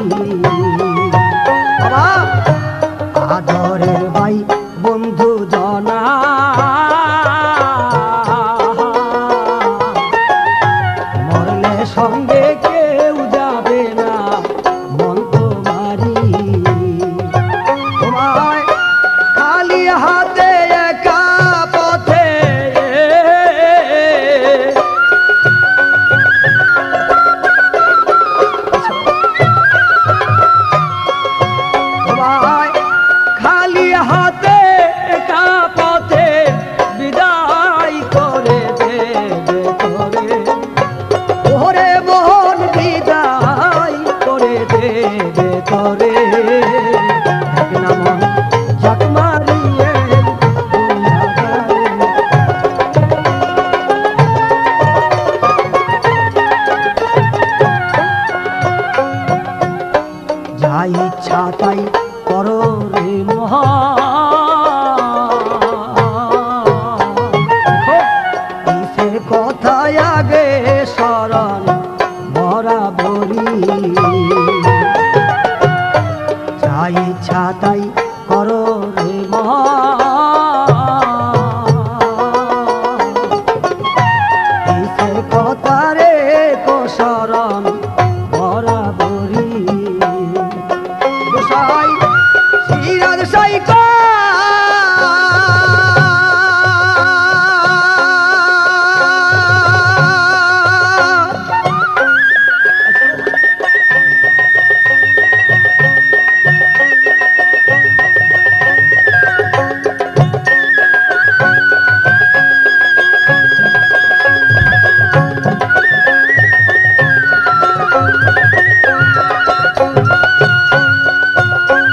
[SPEAKER 1] বাবা আদরের ভাই বন্ধু জনা মরলে সঙ্গে কেউ যাবে না মন তোমারি তোমায় খালি হাতে একা পথে তোমায় খালি হাতে একা পথে বিদায় করে দেবে করে ওরে মোহন বিদায় করে দেবে করে না মন জাক মারিয়ে যা ইচ্ছা তাই করো রে কিসের কথায় আগে স্মরণ বরাবরি যা ইচ্ছা তাই করো রে কিসের কথা রে স্মরণ বরাবরি গোসাই সিরাজ সাইকা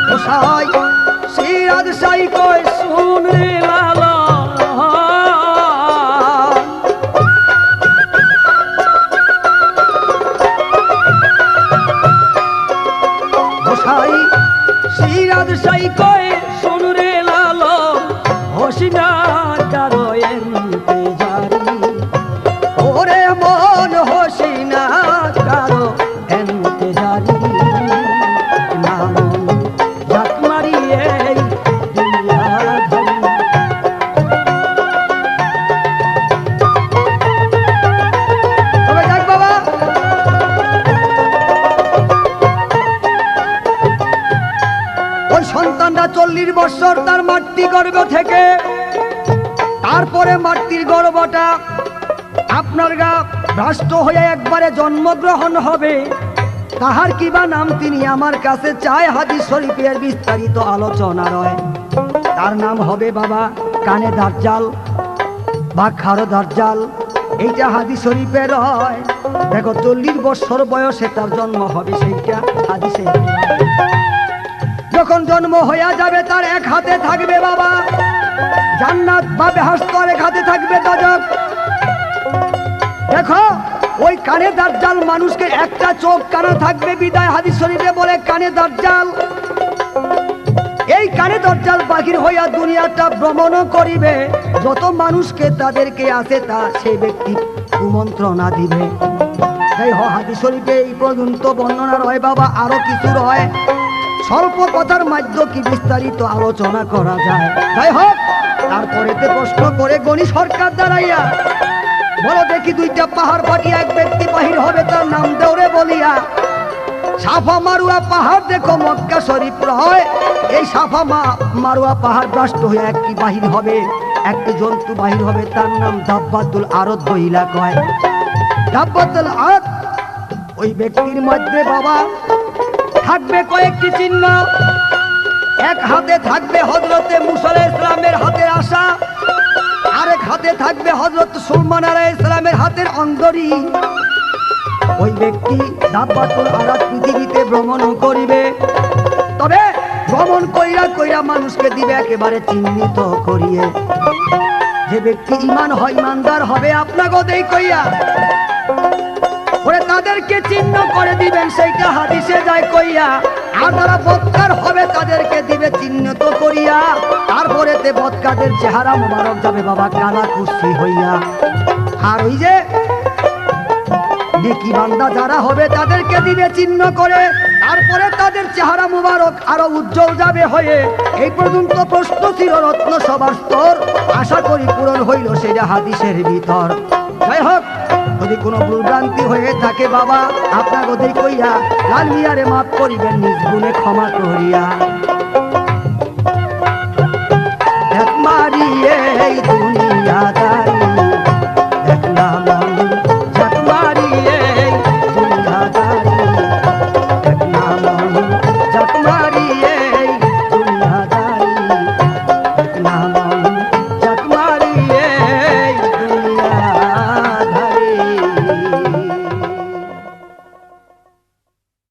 [SPEAKER 1] গোসাই সিরাজ সাই কই শুন রে লালা গোসাই সিরাজ সাই কই শুন রে লালা হসিনা কারো এন্তেজারি ওরে মন হসিনা কারো এন্তেজারি না মন জাক মারিয়ে দুনিয়া ধরি তবে যাক বাবা ওই সন্তানরা 40 বছর তার মাতৃগর্ভ থেকে তারপরে মাতৃর গর্ভটা আপনার গা ভ্রষ্ট হয়ে একবারে জন্মগ্রহণ হবে তাহার কিবা নাম তিনি আমার কাছে চায় হাদিস শরীফের বিস্তারিত আলোচনা রয় তার নাম হবে বাবা কানে দাজ্জাল বা খারো দাজ্জাল এইটা হাদিস শরীফে রয় দেখো 40 বছর বয়সে তার জন্ম হবে সেইটা হাদিসে যখন জন্ম হইয়া যাবে তার এক হাতে থাকবে বাবা জান্নাত বা বেহেশত আর এক হাতে থাকবে দোজখ দেখো ওই কানে দাজ্জাল মানুষকে একটা চোখ কানা থাকবে বিদায় হাদিস শরীফে বলে কানে দাজ্জাল এই কানে দাজ্জাল বাহির হইয়া দুনিয়াটা ভ্রমণ করিবে যত মানুষকে তাদেরকে আছে তা সেই ব্যক্তি কুমন্ত্রণা দিবে তাই হাদিস শরীফে এই পর্যন্ত বর্ণনা রয় বাবা আরো কিছু রয় স্বল্প কথার মাধ্যমে কি বিস্তারিত আলোচনা করা যায় যাই হোক তারপরেতে প্রশ্ন করে গণি সরকার দাঁড়াইয়া বলো দেখি দুইটা পাহাড় ফাটিয়া এক ব্যক্তি বাহির হবে তার নাম দেওরে বলিয়া সাফা মারুয়া পাহাড় দেখো মক্কা শরীফ রয় এই সাফা মারুয়া পাহাড় ভ্রষ্ট হয়ে একটি বাহির হবে একটি জন্তু বাহির হবে তার নাম দাব্বাতুল আরদ বইলা কয় দাব্বাতুল আরদ ওই ব্যক্তির মধ্যে বাবা থাকবে কয়েকটি চিহ্ন এক হাতে থাকবে হযরতে মুসা আলাইহিস সালামের হাতের আশা আরেক হাতে থাকবে হযরত সুলাইমান আলাইহিস সালামের হাতের অঙ্গরি ওই ব্যক্তি দাব্বাতুল আরদ পৃথিবীতে ভ্রমণ করিবে তবে ভ্রমণ কইরা কইরা মানুষকে দিবে একেবারে চিহ্নিত করিয়ে যে ব্যক্তি ঈমান হয় ইমানদার হবে আপনাকে দেই কইয়া ওরে তাদেরকে চিহ্ন করে দিবেন সেইটা হাদিসে যায় কইয়া আর যারা বৎকার হবে তাদেরকে দিবে চিহ্নিত করিয়া, তারপরেতে বৎকাদের চেহারা মোবারক যাবে বাবা কালা কুর্সি হইয়া। আর ওই যে নেকি বান্দা যারা হবে তাদেরকে দিবে চিহ্ন করে, তারপরে তাদের চেহারা মুবারক আরো উজ্জ্বল যাবে হয়ে। এই পর্যন্ত প্রশ্ন ছিল রত্ন সবার স্তর, আশা করি পূরণ হইল সেটা হাদিসের ভিতর। যাই হোক, যদি কোনো ভুলভ্রান্তি হয়ে থাকে বাবা আপনার ওদের কইয়া লাল মিয়ারে মাফ করিবেন নিজ গুণে ক্ষমা করিয়া।